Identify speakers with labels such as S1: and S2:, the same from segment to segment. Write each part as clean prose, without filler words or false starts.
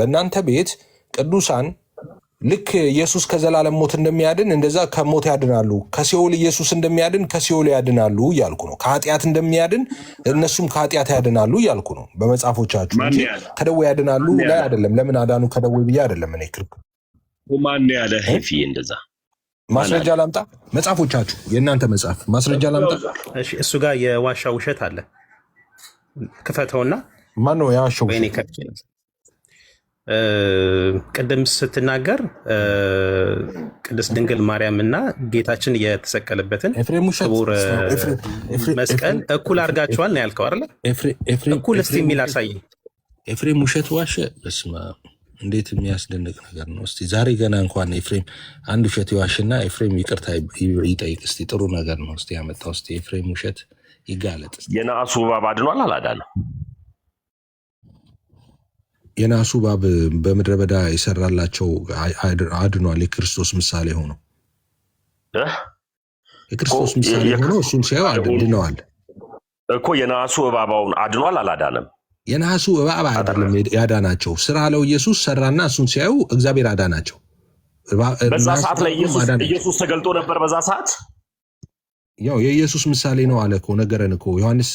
S1: በእናንተ ቤት ቅዱሳን ልክ ኢየሱስ ከዘላለም ሞት እንደሚያድን እንደዛ ከሞት ያድናሉ፣ ከሲኦል ኢየሱስ እንደሚያድን ከሲኦል ያድናሉ እያልኩ ነው። ከኃጢአት እንደሚያድን እነሱም ከኃጢአት ያድናሉ እያልኩ ነው በመጽሐፎቻችሁ እንጂ ከደዌ ያድናሉ ላይ አይደለም። ለምን አዳኑ ከደዌ ብዬ አይደለም። እኔ ክርክ
S2: ማን ያለ ሄፊ እንደዛ
S1: ማስረጃ ላምጣ? መጽሐፎቻችሁ የእናንተ መጽሐፍ ማስረጃ ላምጣ?
S3: እሺ እሱ ጋር የዋሻ ውሸት አለ። ክፈተውና
S1: ማን ነው ያዋሻው?
S3: ወይኔ ከፍቼ ነው ቅድም ስትናገር ቅድስት ድንግል ማርያም እና ጌታችን የተሰቀለበትን ክቡር መስቀል እኩል አድርጋችኋል ነው ያልከው አይደለ? እኩል እስቲ የሚል አሳየኝ።
S1: ኤፍሬም ውሸት ዋሸ። በስመ አብ እንዴት የሚያስደንቅ ነገር ነው። እስቲ ዛሬ ገና እንኳን ኤፍሬም አንድ ውሸት ይዋሽና ኤፍሬም ይቅርታ ይጠይቅ። እስቲ ጥሩ ነገር ነው። እስቲ ያመጣው እስቲ ኤፍሬም ውሸት ይጋለጥ።
S2: የነአሱ እባብ አድኗል አላዳነም?
S1: የናሱ እባብ በምድረ በዳ የሰራላቸው አድኗል። የክርስቶስ ምሳሌ ሆኖ የክርስቶስ ምሳሌ ሆኖ እሱን ሲያዩ አድነዋል
S2: እኮ። የነአሱ እባባውን አድኗል አላዳነም?
S1: የነሐሱ እባብ አይደለም ያዳናቸው፣ ስራ አለው ኢየሱስ ሰራና እሱን ሲያዩ እግዚአብሔር አዳናቸው።
S2: በዛ ሰዓት ላይ ኢየሱስ ተገልጦ ነበር። በዛ ሰዓት
S1: ያው የኢየሱስ ምሳሌ ነው አለ እኮ ነገረን እኮ ዮሐንስ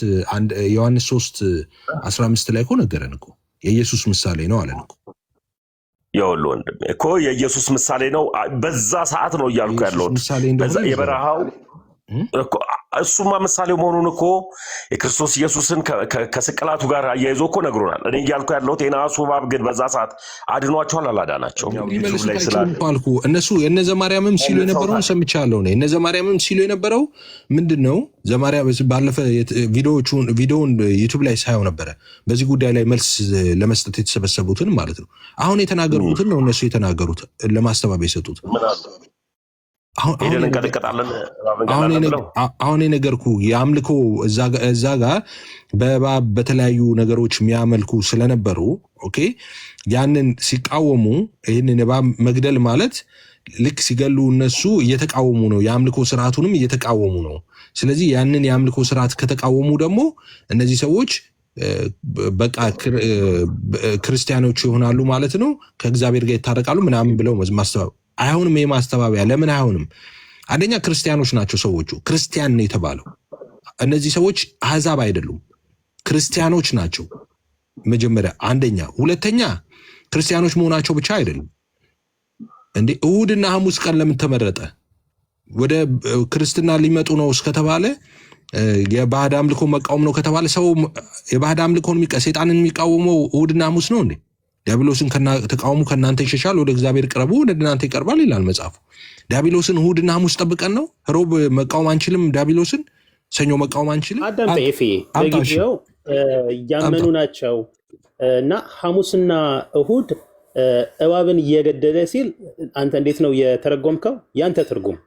S1: 3:15 ላይ እኮ ነገረን እኮ የኢየሱስ ምሳሌ ነው አለን እኮ።
S2: ይኸውልህ ወንድሜ እኮ የኢየሱስ ምሳሌ ነው በዛ ሰዓት ነው እያልኩ ያለው። በዛ የበረሃው እኮ እሱማ ምሳሌው መሆኑን እኮ የክርስቶስ ኢየሱስን ከስቅላቱ ጋር አያይዞ እኮ ነግሮናል። እኔ እያልኩ ያለሁት የነሐሱ እባብ ግን በዛ ሰዓት አድኗቸዋል አላዳናቸው?
S1: እነሱ የነ ዘማርያምም ሲሉ የነበረውን ሰምቻለሁ ነው። የነ ዘማርያምም ሲሉ የነበረው ምንድን ነው? ዘማርያም ባለፈ ቪዲዮውን ዩቲዩብ ላይ ሳየው ነበረ። በዚህ ጉዳይ ላይ መልስ ለመስጠት የተሰበሰቡትን ማለት ነው። አሁን የተናገሩትን ነው እነሱ የተናገሩት ለማስተባበል የሰጡት። አሁን የነገርኩ የአምልኮ እዛ ጋር በእባብ በተለያዩ ነገሮች የሚያመልኩ ስለነበሩ ኦኬ፣ ያንን ሲቃወሙ ይህንን እባብ መግደል ማለት ልክ ሲገሉ እነሱ እየተቃወሙ ነው፣ የአምልኮ ስርዓቱንም እየተቃወሙ ነው። ስለዚህ ያንን የአምልኮ ስርዓት ከተቃወሙ ደግሞ እነዚህ ሰዎች በቃ ክርስቲያኖች ይሆናሉ ማለት ነው፣ ከእግዚአብሔር ጋር ይታረቃሉ ምናምን ብለው ማስተባበል አይሆንም። የማስተባበያ ለምን አይሆንም? አንደኛ ክርስቲያኖች ናቸው ሰዎቹ። ክርስቲያን ነው የተባለው። እነዚህ ሰዎች አሕዛብ አይደሉም፣ ክርስቲያኖች ናቸው መጀመሪያ። አንደኛ። ሁለተኛ ክርስቲያኖች መሆናቸው ብቻ አይደሉም እንዴ። እሁድና ሐሙስ ቀን ለምን ተመረጠ? ወደ ክርስትና ሊመጡ ነው እስከተባለ የባዕድ አምልኮ መቃወም ነው ከተባለ ሰው የባዕድ አምልኮን ሰይጣንን የሚቃወመው እሁድና ሐሙስ ነው እንዴ? ዲያብሎስን ተቃውሙ ከእናንተ ይሸሻል፣ ወደ እግዚአብሔር ቅረቡ ወደ እናንተ ይቀርባል ይላል መጽሐፉ። ዲያብሎስን እሁድና ሐሙስ ጠብቀን ነው? ሮብ መቃወም አንችልም? ዲያብሎስን ሰኞ መቃወም አንችልም?
S3: አዳምጠ ኤፌ በጊዜው እያመኑ ናቸው እና ሐሙስና እሁድ እባብን እየገደለ ሲል አንተ እንዴት ነው የተረጎምከው? ያንተ ትርጉም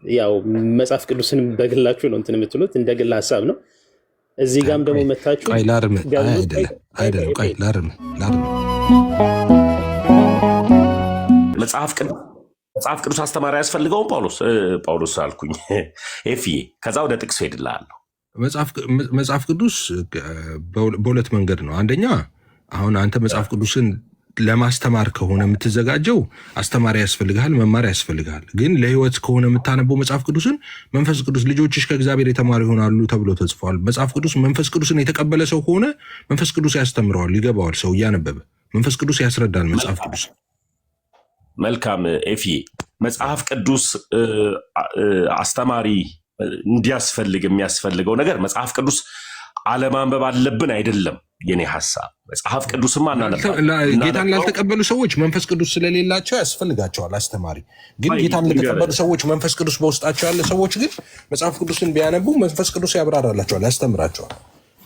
S3: ያው መጽሐፍ ቅዱስን በግላችሁ ነው እንትን የምትሉት፣ እንደ ግል ሀሳብ ነው። እዚህ ጋም ደግሞ መታችሁ
S1: አይደለም
S2: መጽሐፍ ቅዱስ አስተማሪ ያስፈልገውም ጳውሎስ አልኩኝ ኤፍዬ። ከዛ ወደ ጥቅስ ሄድልሃለሁ።
S1: መጽሐፍ ቅዱስ በሁለት መንገድ ነው። አንደኛ አሁን አንተ መጽሐፍ ቅዱስን ለማስተማር ከሆነ የምትዘጋጀው አስተማሪ ያስፈልግሃል፣ መማር ያስፈልግሃል። ግን ለህይወት ከሆነ የምታነበው መጽሐፍ ቅዱስን መንፈስ ቅዱስ ልጆችሽ ከእግዚአብሔር የተማሩ ይሆናሉ ተብሎ ተጽፏል። መጽሐፍ ቅዱስ መንፈስ ቅዱስን የተቀበለ ሰው ከሆነ መንፈስ ቅዱስ ያስተምረዋል፣ ይገባዋል። ሰው እያነበበ መንፈስ ቅዱስ ያስረዳል መጽሐፍ ቅዱስ።
S2: መልካም ኤፍዬ፣ መጽሐፍ ቅዱስ አስተማሪ እንዲያስፈልግ የሚያስፈልገው ነገር መጽሐፍ ቅዱስ አለማንበብ አለብን አይደለም የኔ ሐሳብ። መጽሐፍ ቅዱስማ
S1: ጌታን ላልተቀበሉ ሰዎች መንፈስ ቅዱስ ስለሌላቸው ያስፈልጋቸዋል አስተማሪ። ግን ጌታን ለተቀበሉ ሰዎች መንፈስ ቅዱስ በውስጣቸው ያለ ሰዎች ግን መጽሐፍ ቅዱስን ቢያነቡ መንፈስ ቅዱስ ያብራራላቸዋል፣ ያስተምራቸዋል።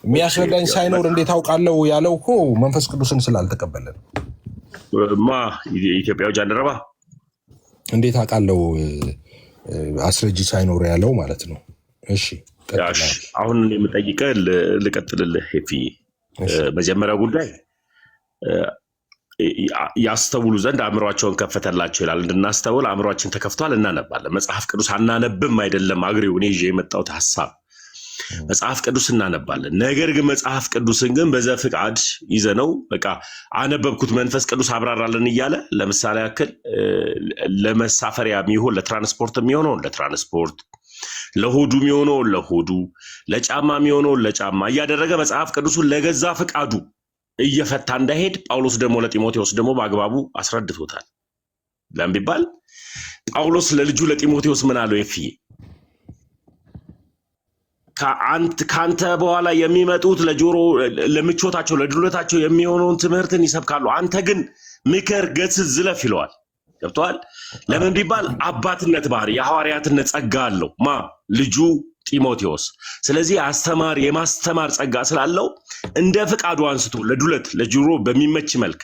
S1: የሚያስረዳኝ ሳይኖር እንዴት አውቃለሁ ያለው እኮ መንፈስ ቅዱስን ስላልተቀበለ ነው።
S2: ኢትዮጵያዊ ጃንደረባ
S1: እንዴት አውቃለሁ አስረጂ ሳይኖር ያለው ማለት ነው። እሺ
S2: አሁን የምጠይቀህ ልቀጥልልህ ሄፍዬ። መጀመሪያው ጉዳይ ያስተውሉ ዘንድ አእምሯቸውን ከፈተላቸው ይላል። እንድናስተውል አእምሯችን ተከፍቷል፣ እናነባለን። መጽሐፍ ቅዱስ አናነብም አይደለም አግሬው እኔ ይዤ የመጣሁት ሀሳብ። መጽሐፍ ቅዱስ እናነባለን። ነገር ግን መጽሐፍ ቅዱስን ግን በዘፍቃድ ይዘነው በቃ አነበብኩት መንፈስ ቅዱስ አብራራለን እያለ ለምሳሌ ያክል ለመሳፈሪያ የሚሆን ለትራንስፖርት የሚሆነውን ለትራንስፖርት፣ ለሆዱ የሚሆነውን ለሆዱ፣ ለጫማ የሚሆነውን ለጫማ እያደረገ መጽሐፍ ቅዱስን ለገዛ ፍቃዱ እየፈታ እንዳይሄድ ጳውሎስ ደግሞ ለጢሞቴዎስ ደግሞ በአግባቡ አስረድቶታል። ለምን ቢባል ጳውሎስ ለልጁ ለጢሞቴዎስ ምን አለው? ኤፍዬ ከአንተ በኋላ የሚመጡት ለጆሮ ለምቾታቸው ለድሎታቸው የሚሆነውን ትምህርትን ይሰብካሉ፣ አንተ ግን ምከር፣ ገስጽ፣ ዝለፍ ይለዋል። ገብቶሃል? ለምን ቢባል አባትነት ባህሪ የሐዋርያትነት ጸጋ አለው ልጁ ጢሞቴዎስ። ስለዚህ አስተማሪ የማስተማር ጸጋ ስላለው እንደ ፍቃዱ አንስቶ ለዱለት ለጆሮ በሚመች መልክ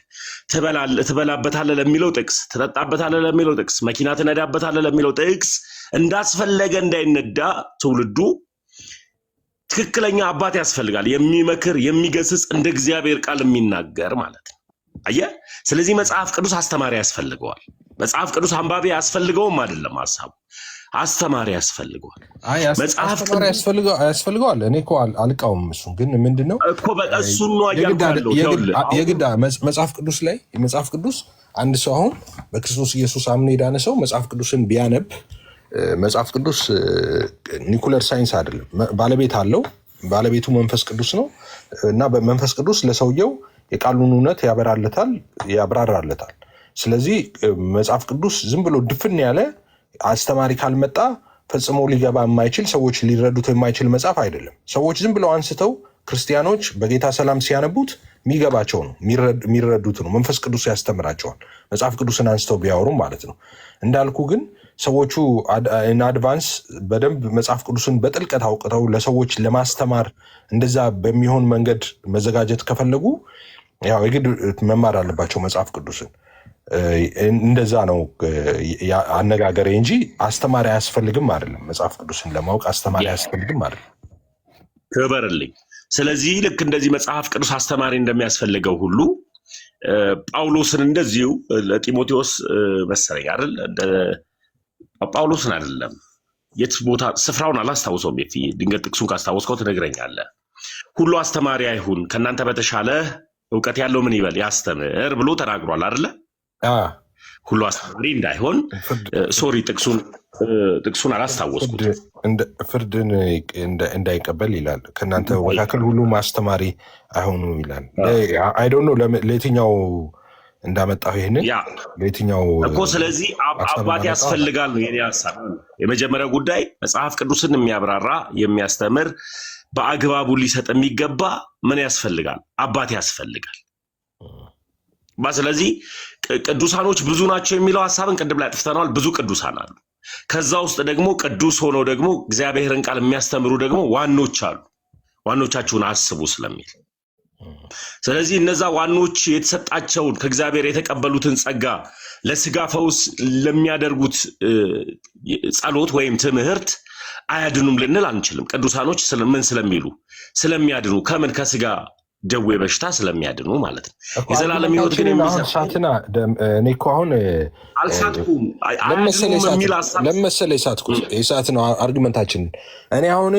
S2: ትበላበታለህ ለሚለው ጥቅስ፣ ትጠጣበታለህ ለሚለው ጥቅስ፣ መኪና ትነዳበታለህ ለሚለው ጥቅስ እንዳስፈለገ እንዳይነዳ ትውልዱ ትክክለኛ አባት ያስፈልጋል። የሚመክር የሚገስጽ እንደ እግዚአብሔር ቃል የሚናገር ማለት ነው። አየህ? ስለዚህ መጽሐፍ ቅዱስ አስተማሪ ያስፈልገዋል። መጽሐፍ ቅዱስ አንባቢ ያስፈልገውም አይደለም ሐሳቡ፣ አስተማሪ ያስፈልገዋል።
S1: መጽሐፍ ቅዱስ ያስፈልገዋል። እኔ እኮ አልቃውም። እሱ ግን ምንድነው
S2: እኮ በቃ እሱን ነው ያያለው።
S1: የግድ መጽሐፍ ቅዱስ ላይ መጽሐፍ ቅዱስ አንድ ሰው አሁን በክርስቶስ ኢየሱስ አምኖ የዳነ ሰው መጽሐፍ ቅዱስን ቢያነብ መጽሐፍ ቅዱስ ኒኩለር ሳይንስ አይደለም። ባለቤት አለው። ባለቤቱ መንፈስ ቅዱስ ነው እና በመንፈስ ቅዱስ ለሰውየው የቃሉን እውነት ያብራራለታል። ስለዚህ መጽሐፍ ቅዱስ ዝም ብሎ ድፍን ያለ አስተማሪ ካልመጣ ፈጽሞ ሊገባ የማይችል ሰዎች ሊረዱት የማይችል መጽሐፍ አይደለም። ሰዎች ዝም ብለው አንስተው ክርስቲያኖች በጌታ ሰላም ሲያነቡት የሚገባቸው ነው፣ የሚረዱት ነው። መንፈስ ቅዱስ ያስተምራቸዋል። መጽሐፍ ቅዱስን አንስተው ቢያወሩም ማለት ነው። እንዳልኩ ግን ሰዎቹ አድቫንስ በደንብ መጽሐፍ ቅዱስን በጥልቀት አውቅተው ለሰዎች ለማስተማር እንደዛ በሚሆን መንገድ መዘጋጀት ከፈለጉ ያው የግድ መማር አለባቸው መጽሐፍ ቅዱስን። እንደዛ ነው አነጋገሬ እንጂ አስተማሪ አያስፈልግም አይደለም። መጽሐፍ ቅዱስን ለማወቅ አስተማሪ አያስፈልግም አይደለም።
S2: ክበርልኝ። ስለዚህ ልክ እንደዚህ መጽሐፍ ቅዱስ አስተማሪ እንደሚያስፈልገው ሁሉ ጳውሎስን እንደዚሁ ለጢሞቴዎስ መሰለኝ አይደል? ጳውሎስን አይደለም፣ የት ቦታ ስፍራውን አላስታውሰውም። ድንገት ጥቅሱን ካስታወስከው ትነግረኛለህ። ሁሉ አስተማሪ አይሁን፣ ከእናንተ በተሻለ እውቀት ያለው ምን ይበል ያስተምር ብሎ ተናግሯል አይደለ? ሁሉ አስተማሪ እንዳይሆን ሶሪ ጥቅሱን አላስታወስኩት።
S1: ፍርድን እንዳይቀበል ይላል። ከእናንተ መካከል ሁሉም አስተማሪ አይሆኑ ይላል። አይ ዶንት ኖ ለየትኛው እንዳመጣው ይሄንን ለየትኛው
S2: እኮ። ስለዚህ አባት ያስፈልጋል ነው የኔ ሐሳብ። የመጀመሪያው ጉዳይ መጽሐፍ ቅዱስን የሚያብራራ የሚያስተምር በአግባቡ ሊሰጥ የሚገባ ምን ያስፈልጋል? አባት ያስፈልጋል። ስለዚህ ቅዱሳኖች ብዙ ናቸው የሚለው ሐሳብን ቅድም ላይ አጥፍተናል። ብዙ ቅዱሳን አሉ። ከዛ ውስጥ ደግሞ ቅዱስ ሆነው ደግሞ እግዚአብሔርን ቃል የሚያስተምሩ ደግሞ ዋኖች አሉ። ዋኖቻችሁን አስቡ ስለሚል ስለዚህ እነዛ ዋኖች የተሰጣቸውን ከእግዚአብሔር የተቀበሉትን ጸጋ ለስጋ ፈውስ ለሚያደርጉት ጸሎት ወይም ትምህርት አያድኑም ልንል አንችልም። ቅዱሳኖች ምን ስለሚሉ ስለሚያድኑ ከምን ከስጋ ደዌ በሽታ ስለሚያድኑ ማለት ነው። የዘላለም ሕይወት ግን
S1: የሚሰጣትና እኔ እኮ አሁን
S2: አልሳትኩም
S1: ለመሰለኝ ሳትኩት የሰዓት ነው አርጊመንታችን። እኔ አሁን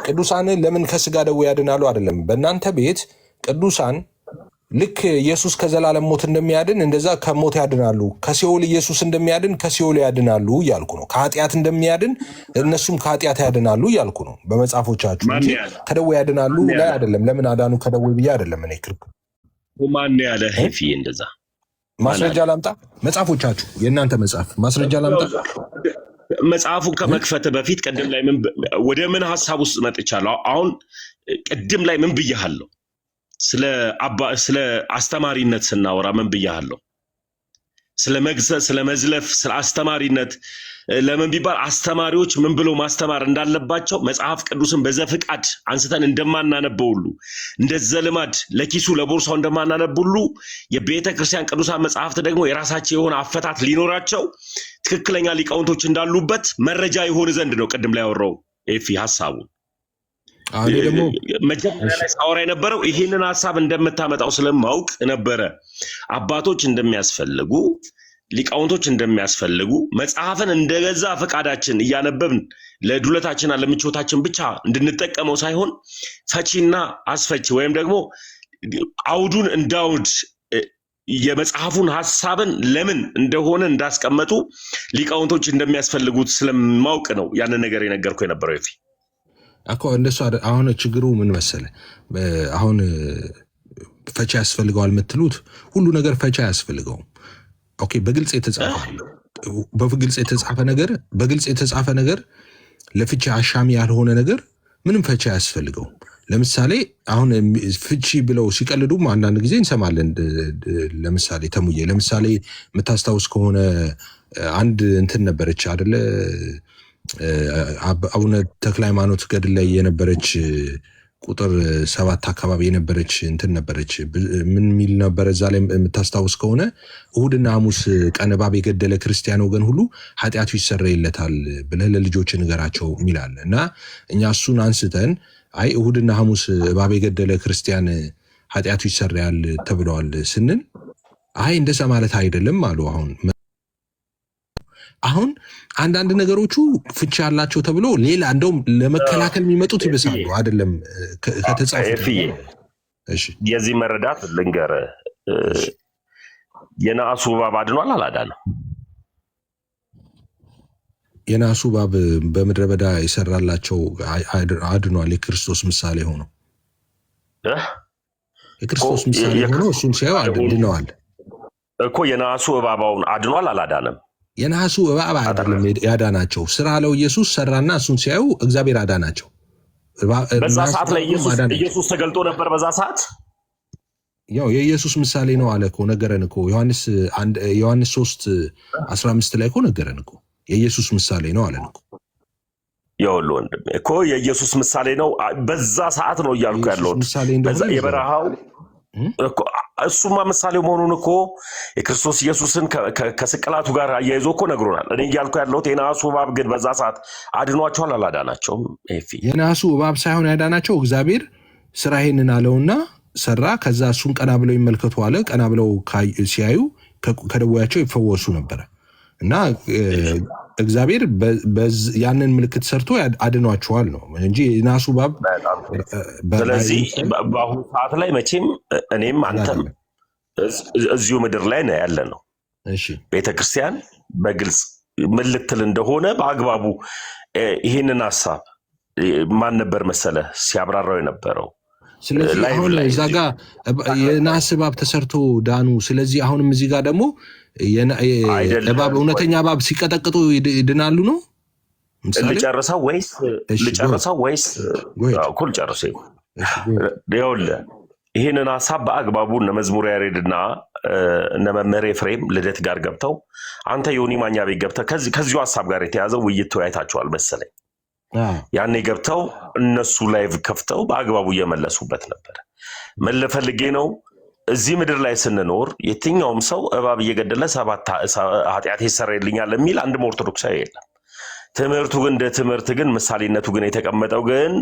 S1: ቅዱሳንን ለምን ከስጋ ደዌ ያድናሉ አይደለም። በእናንተ ቤት ቅዱሳን ልክ ኢየሱስ ከዘላለም ሞት እንደሚያድን እንደዛ ከሞት ያድናሉ። ከሲኦል ኢየሱስ እንደሚያድን ከሲኦል ያድናሉ እያልኩ ነው። ከኃጢአት እንደሚያድን እነሱም ከኃጢአት ያድናሉ እያልኩ ነው። በመጽሐፎቻችሁ እንጂ ከደዌ ያድናሉ ላይ አይደለም። ለምን አዳኑ ከደዌ ብዬ አይደለም። እኔ ክርክ
S2: ማን ያለ ሄፊ እንደዛ
S1: ማስረጃ ላምጣ። መጽሐፎቻችሁ የእናንተ መጽሐፍ ማስረጃ ላምጣ።
S2: መጽሐፉን ከመክፈት በፊት ቅድም ላይ ወደ ምን ሐሳብ ውስጥ መጥቻለሁ። አሁን ቅድም ላይ ምን ብያለሁ? ስለ አስተማሪነት ስናወራ ምን ብያለሁ? ስለ መግሰጽ፣ ስለ መዝለፍ፣ ስለ አስተማሪነት ለምን ቢባል አስተማሪዎች ምን ብለው ማስተማር እንዳለባቸው መጽሐፍ ቅዱስን በዘፍቃድ አንስተን እንደማናነበው ሁሉ እንደዛ ልማድ ለኪሱ ለቦርሳው እንደማናነብ ሁሉ የቤተ ክርስቲያን ቅዱሳን መጽሐፍት ደግሞ የራሳቸው የሆነ አፈታት ሊኖራቸው ትክክለኛ ሊቃውንቶች እንዳሉበት መረጃ ይሆን ዘንድ ነው ቅድም ላይ ያወራው ኤፊ ሐሳቡ። መጀመሪያ ላይ ሳወራ የነበረው ይህንን ሐሳብ እንደምታመጣው ስለማውቅ ነበረ። አባቶች እንደሚያስፈልጉ ሊቃውንቶች እንደሚያስፈልጉ መጽሐፍን እንደገዛ ፈቃዳችን እያነበብን ለዱለታችንና ለምቾታችን ብቻ እንድንጠቀመው ሳይሆን ፈቺና አስፈቺ ወይም ደግሞ አውዱን እንዳውድ የመጽሐፉን ሐሳብን ለምን እንደሆነ እንዳስቀመጡ ሊቃውንቶች እንደሚያስፈልጉት ስለማውቅ ነው ያንን ነገር የነገርኩ የነበረው። ይፊ
S1: አኮ እንደሱ አሁን ችግሩ ምን መሰለ፣ አሁን ፈቺ ያስፈልገዋል የምትሉት ሁሉ ነገር ፈቺ ያስፈልገውም። ኦኬ፣ በግልጽ የተጻፈ ነገር ለፍቺ አሻሚ ያልሆነ ነገር ምንም ፈቺ አያስፈልገውም። ለምሳሌ አሁን ፍቺ ብለው ሲቀልዱም አንዳንድ ጊዜ እንሰማለን። ለምሳሌ ተሙዬ ለምሳሌ የምታስታውስ ከሆነ አንድ እንትን ነበረች አይደለ? አቡነ ተክለ ሃይማኖት ገድል ላይ የነበረች ቁጥር 7 አካባቢ የነበረች እንትን ነበረች። ምን ሚል ነበር እዛ ላይ የምታስታውስ ከሆነ እሁድና ሐሙስ ቀን እባብ የገደለ ክርስቲያን ወገን ሁሉ ኃጢአቱ ይሰረይለታል ብለህ ለልጆች ንገራቸው የሚላል እና እኛ እሱን አንስተን አይ እሁድና ሐሙስ እባብ የገደለ ክርስቲያን ኃጢአቱ ይሰረያል ተብለዋል ስንል አይ እንደዛ ማለት አይደለም አሉ። አሁን አንዳንድ ነገሮቹ ፍቺ ያላቸው ተብሎ ሌላ እንደውም ለመከላከል የሚመጡት ይበሳሉ አይደለም ከተጻፉት።
S2: እሺ የዚህ መረዳት ልንገር፣ የነአሱ እባብ አድኗል አላዳነም?
S1: የነአሱ እባብ በምድረ በዳ የሰራላቸው አድኗል። የክርስቶስ ምሳሌ ሆኖ የክርስቶስ ምሳሌ ሆኖ እሱን ሲያዩ አድነዋል
S2: እኮ። የነአሱ እባባውን አድኗል አላዳነም?
S1: የነሐሱ እባብ አይደለም ያዳናቸው፣ ስራ አለው ኢየሱስ ሰራና እሱን ሲያዩ እግዚአብሔር አዳናቸው።
S2: በዛ ሰዓት ላይ ኢየሱስ ተገልጦ ነበር። በዛ ሰዓት
S1: ያው የኢየሱስ ምሳሌ ነው አለ እኮ ነገረን እኮ ዮሐንስ 3:15 ላይ እኮ ነገረን እኮ የኢየሱስ ምሳሌ ነው አለን እኮ።
S2: ይኸውልህ ወንድሜ እኮ የኢየሱስ ምሳሌ ነው በዛ ሰዓት ነው እያልኩ ያለሁት። በዛ የበረሃው እሱማ ምሳሌ መሆኑን እኮ የክርስቶስ ኢየሱስን ከስቅላቱ ጋር አያይዞ እኮ ነግሮናል። እኔ እያልኩ ያለሁት የነሐሱ እባብ ግን በዛ ሰዓት አድኗቸዋል አላዳናቸውም?
S1: የነሐሱ እባብ ሳይሆን ያዳናቸው እግዚአብሔር ስራ ይሄንን አለውና ሰራ። ከዛ እሱን ቀና ብለው ይመልከቱ አለ። ቀና ብለው ሲያዩ ከደዌያቸው ይፈወሱ ነበረ እና እግዚአብሔር ያንን ምልክት ሰርቶ አድኗቸዋል ነው እንጂ የነሐሱ እባብ።
S2: ስለዚህ በአሁኑ ሰዓት ላይ መቼም እኔም አንተም እዚሁ ምድር ላይ ነው ያለ ነው። ቤተክርስቲያን በግልጽ ምን ልትል እንደሆነ በአግባቡ ይህንን ሀሳብ ማን ነበር መሰለ ሲያብራራው የነበረው።
S1: ስለዚህ አሁን እዛ ጋር የነሐስ እባብ ተሰርቶ ዳኑ። ስለዚህ አሁንም እዚህ ጋር ደግሞ እውነተኛ እባብ ሲቀጠቅጡ ይድናሉ ነው።
S2: ልጨርሰው ወይስ እኩል ጨርሰው? ይኸውልህ ይህንን ሀሳብ በአግባቡ እነ መዝሙረ ያሬድና እነ መምህር ኤፍሬም ልደት ጋር ገብተው አንተ ዮኒ ማኛ ቤት ገብተህ ከዚሁ ሀሳብ ጋር የተያዘው ውይይት ተወያይታችኋል መሰለኝ። ያኔ ገብተው እነሱ ላይቭ ከፍተው በአግባቡ እየመለሱበት ነበር። ምን ልፈልጌ ነው፣ እዚህ ምድር ላይ ስንኖር የትኛውም ሰው እባብ እየገደለ 7 ኃጢአት ይሰረይልኛል የሚል አንድም ኦርቶዶክሳዊ የለም። ትምህርቱ ግን እንደ ትምህርት ግን ምሳሌነቱ ግን የተቀመጠው ግን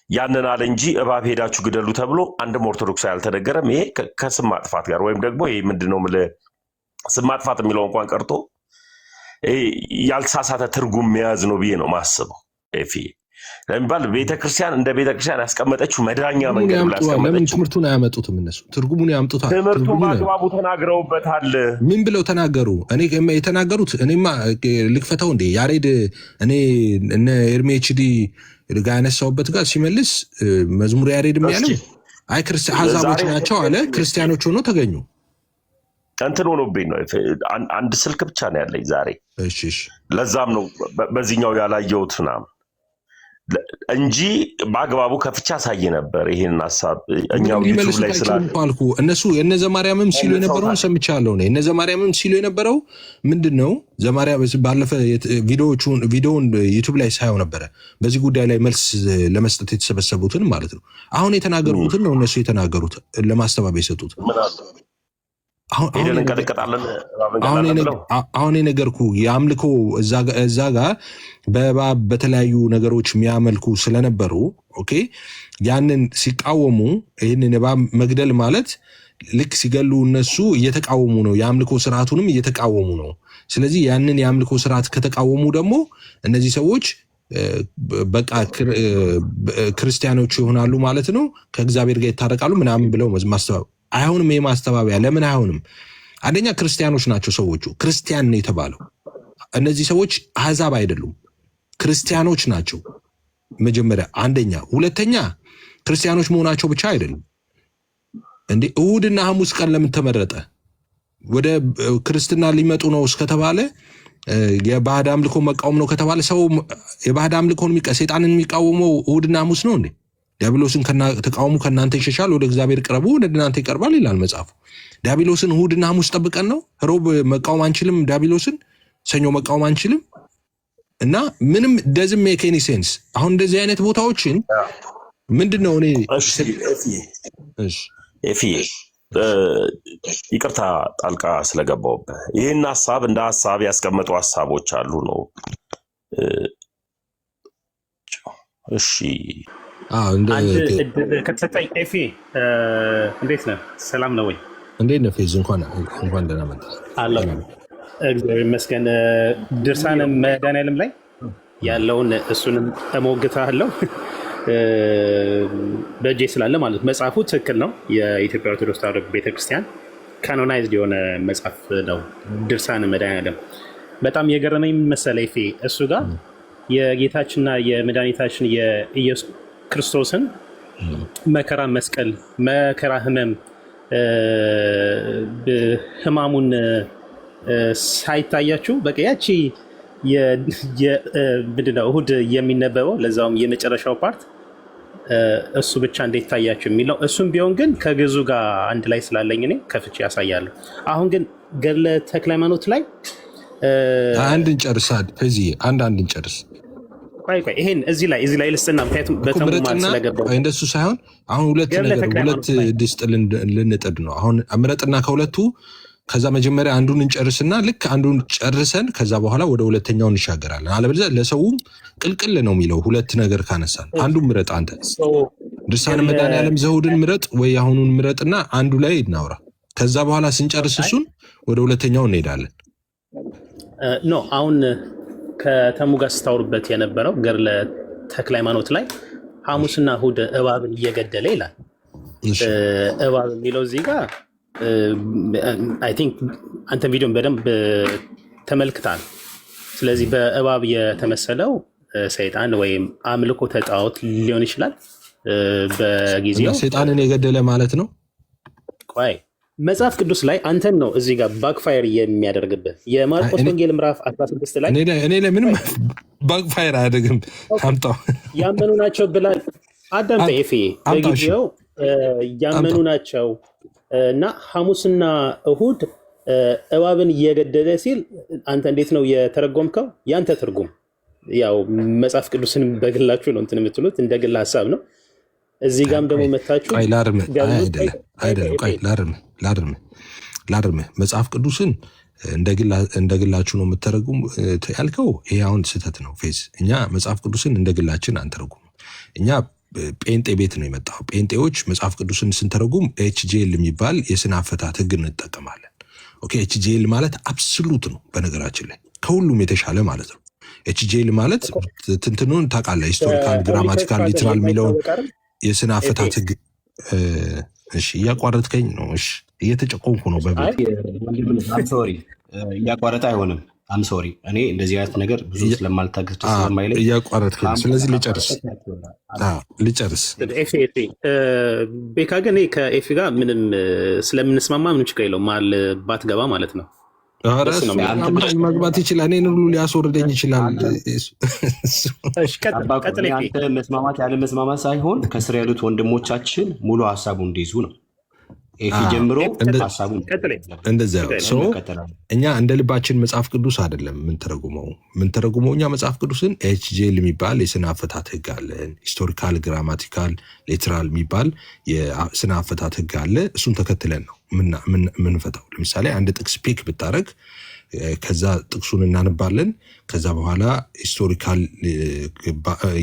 S2: ያንን አለ እንጂ እባብ ሄዳችሁ ግደሉ ተብሎ አንድም ኦርቶዶክሳዊ አልተነገረም። ይሄ ከስም ማጥፋት ጋር ወይም ደግሞ ይሄ ምንድነው ስም ማጥፋት የሚለው እንኳን ቀርቶ ያልተሳሳተ ትርጉም መያዝ ነው ብዬ ነው ማስበው። ለሚባል ቤተክርስቲያን እንደ ቤተክርስቲያን ያስቀመጠችው መዳኛ መንገድ ብላ ያስቀመጠችው።
S1: ለምን ትምህርቱን አያመጡትም? እነሱ ትርጉሙን ያምጡታል።
S2: ትምህርቱን በአግባቡ ተናግረውበታል።
S1: ምን ብለው ተናገሩ? እኔ የተናገሩት እኔማ ልክፈተው እንዴ ያሬድ እኔ እነ ኤርሚ ኤችዲ ጋር ያነሳውበት ጋር ሲመልስ መዝሙር ያሬድ ያለው አይ አሕዛቦች ናቸው አለ። ክርስቲያኖች ሆኖ ተገኙ።
S2: እንትን ሆኖብኝ ነው። አንድ ስልክ ብቻ ነው ያለኝ ዛሬ። ለዛም ነው በዚህኛው ያላየሁት ምናምን እንጂ በአግባቡ ከፍቻ ሳይ ነበር ይሄንን ሀሳብ እኛው ዩቲዩብ ላይ ስላልኩ
S1: እነሱ የነ ዘማርያምም ሲሉ የነበረውን ሰምቻለሁ ነው። የነ ዘማርያምም ሲሉ የነበረው ምንድነው? ዘማርያም ባለፈ ቪዲዮውን ዩቲዩብ ላይ ሳየው ነበረ። በዚህ ጉዳይ ላይ መልስ ለመስጠት የተሰበሰቡትን ማለት ነው። አሁን የተናገሩትን ነው እነሱ የተናገሩት ለማስተባበል የሰጡት። አሁን የነገርኩ የአምልኮ እዛ ጋር በእባብ በተለያዩ ነገሮች የሚያመልኩ ስለነበሩ ኦኬ፣ ያንን ሲቃወሙ ይህንን እባብ መግደል ማለት ልክ ሲገሉ እነሱ እየተቃወሙ ነው፣ የአምልኮ ስርዓቱንም እየተቃወሙ ነው። ስለዚህ ያንን የአምልኮ ስርዓት ከተቃወሙ ደግሞ እነዚህ ሰዎች በቃ ክርስቲያኖች ይሆናሉ ማለት ነው፣ ከእግዚአብሔር ጋር ይታረቃሉ ምናምን ብለው ማስተባበያ። አይሆንም። ይሄ ማስተባበያ ለምን አይሆንም? አንደኛ ክርስቲያኖች ናቸው ሰዎቹ። ክርስቲያን ነው የተባለው። እነዚህ ሰዎች አሕዛብ አይደሉም፣ ክርስቲያኖች ናቸው መጀመሪያ። አንደኛ። ሁለተኛ ክርስቲያኖች መሆናቸው ብቻ አይደሉም እንዴ። እሁድና ሐሙስ ቀን ለምን ተመረጠ? ወደ ክርስትና ሊመጡ ነው እስከተባለ የባዕድ አምልኮ መቃወም ነው ከተባለ ሰው የባዕድ አምልኮን ሰይጣንን የሚቃወመው እሁድና ሐሙስ ነው እንዴ? ዲያብሎስን ተቃውሙ ከእናንተ ይሸሻል፣ ወደ እግዚአብሔር ቅረቡ ወደ እናንተ ይቀርባል ይላል መጽሐፉ። ዲያብሎስን እሁድና ሐሙስ ጠብቀን ነው? ሮብ መቃወም አንችልም? ዲያብሎስን ሰኞ መቃወም አንችልም? እና ምንም doesn't make any sense። አሁን እንደዚህ አይነት ቦታዎችን ምንድነው እኔ
S2: ኤፊ ይቅርታ ጣልቃ ስለገባሁበት ይህን ሀሳብ እንደ ሀሳብ ያስቀመጡ ሀሳቦች አሉ ነው። እሺ
S3: ከተሰጠኝ ኤፊ እንዴት ነህ? ሰላም ነው ወይ?
S1: እንዴት ነህ ፌዝ? እንኳን ደህና መጣህ።
S3: አለሁ እግዚአብሔር ይመስገን። ድርሳነ መድኃኔዓለም ላይ ያለውን እሱንም እሞግታለሁ በእጄ ስላለ ማለት መጽሐፉ ትክክል ነው። የኢትዮጵያ ኦርቶዶክስ ተዋሕዶ ቤተክርስቲያን ካኖናይዝድ የሆነ መጽሐፍ ነው ድርሳነ መድኃኔዓለም። በጣም የገረመኝ መሰለኝ ኤፊ እሱ ጋር የጌታችንና የመድኃኒታችን የኢየሱስ ክርስቶስን መከራ መስቀል፣ መከራ ህመም፣ ህማሙን ሳይታያችሁ በቃ ያቺ ምንድነው እሁድ የሚነበበው ለዛውም የመጨረሻው ፓርት እሱ ብቻ እንዴት ታያችሁ የሚለው እሱም ቢሆን ግን ከግዙ ጋር አንድ ላይ ስላለኝ እኔ ከፍቼ ያሳያለሁ። አሁን ግን ገድለ ተክለ ሃይማኖት ላይ
S1: አንድ እንጨርሳል። እዚህ አንድ እንጨርስ።
S3: ቆይ ይሄን እዚህ ላይ ልስጥና ምክንያቱም በተሙማ ስለገባው
S1: እንደሱ ሳይሆን አሁን ሁለት ድስት ልንጥድ ነው። አሁን ምረጥና ከሁለቱ ከዛ መጀመሪያ አንዱን እንጨርስና ልክ አንዱን ጨርሰን ከዛ በኋላ ወደ ሁለተኛው እንሻገራለን። አለበለዚያ ለሰውም ቅልቅል ነው የሚለው ሁለት ነገር ካነሳን። አንዱን ምረጥ አንተ። ድርሳነ መድኃኔዓለም ዘውድን ምረጥ ወይ አሁኑን ምረጥና አንዱ ላይ እናውራ። ከዛ በኋላ ስንጨርስ እሱን ወደ ሁለተኛው እንሄዳለን።
S3: ኖ አሁን ከተሙ ጋር ስታወሩበት የነበረው ገድለ ተክለ ሃይማኖት ላይ ሐሙስና እሁድ እባብን እየገደለ ይላል። እባብ የሚለው እዚህ ጋር አይ ቲንክ አንተ ቪዲዮን በደንብ ተመልክታል። ስለዚህ በእባብ የተመሰለው ሰይጣን ወይም አምልኮተ ጣዖት ሊሆን ይችላል። በጊዜው
S1: ሰይጣንን የገደለ ማለት ነው።
S3: ቆይ መጽሐፍ ቅዱስ ላይ አንተን ነው እዚህ ጋር ባክፋየር የሚያደርግበት የማርቆስ ወንጌል ምዕራፍ 16 ላይ
S1: እኔ ላይ ምንም ባክፋየር አያደርግም። አምጣው
S3: ያመኑ ናቸው ብላል አዳም በኤፌ በጊዜው ያመኑ ናቸው እና ሐሙስና እሁድ እባብን እየገደለ ሲል አንተ እንዴት ነው የተረጎምከው? ያንተ ትርጉም ያው መጽሐፍ ቅዱስን በግላችሁ ነው እንትን የምትሉት እንደ ግል ሀሳብ ነው። እዚህ ጋም ደግሞ መታችሁ ላርም መጽሐፍ ቅዱስን እንደ ግላችሁ ነው የምትተረጉም ያልከው። ይሄ አሁን ስህተት ነው ፌዝ። እኛ መጽሐፍ ቅዱስን እንደ ግላችን አንተረጉም። እኛ ጴንጤ ቤት ነው የመጣው። ጴንጤዎች መጽሐፍ ቅዱስን ስንተረጉም ኤችጂኤል የሚባል የስነ አፈታት ህግ እንጠቀማለን። ኦኬ ኤችጂኤል ማለት አብሶሉት ነው፣ በነገራችን ላይ ከሁሉም የተሻለ ማለት ነው። ኤችጂኤል ማለት ትንትኑን ታውቃለህ፣ ሂስቶሪካል፣ ግራማቲካል፣ ሊትራል የሚለውን የስነ አፈታት ህግ። እሺ እያቋረጥከኝ ነው። እሺ እየተጨቆምኩ ነው።
S4: ሶሪ እያቋረጠ አይሆንም። አም ሶሪ እኔ እንደዚህ አይነት ነገር ብዙ ስለማልታገስ ስለማይለኝ
S1: እያቋረጥከኝ። ስለዚህ ልጨርስ።
S3: ቤካ ግን ከኤፊ ጋር ምንም ስለምንስማማ ምንም ችግር የለውም። መሀል ባትገባ ማለት ነው።
S1: መግባት ይችላል። እኔን ሁሉ ሊያስወርደኝ ይችላል።
S4: አንተ መስማማት ያለ መስማማት ሳይሆን ከስር ያሉት ወንድሞቻችን ሙሉ ሀሳቡ እንዲይዙ ነው። ኤፊ ጀምሮ ሀሳቡን
S1: እንደዚያ እኛ እንደ ልባችን መጽሐፍ ቅዱስ አይደለም የምንተረጉመው። እኛ መጽሐፍ ቅዱስን ኤችጂኤል የሚባል የስነ አፈታት ህግ አለን። ሂስቶሪካል፣ ግራማቲካል፣ ሊትራል የሚባል የስነ አፈታት ህግ አለ። እሱን ተከትለን ነው የምንፈታው። ለምሳሌ አንድ ጥቅስ ፒክ ብታደረግ ከዛ ጥቅሱን እናነባለን። ከዛ በኋላ ሂስቶሪካል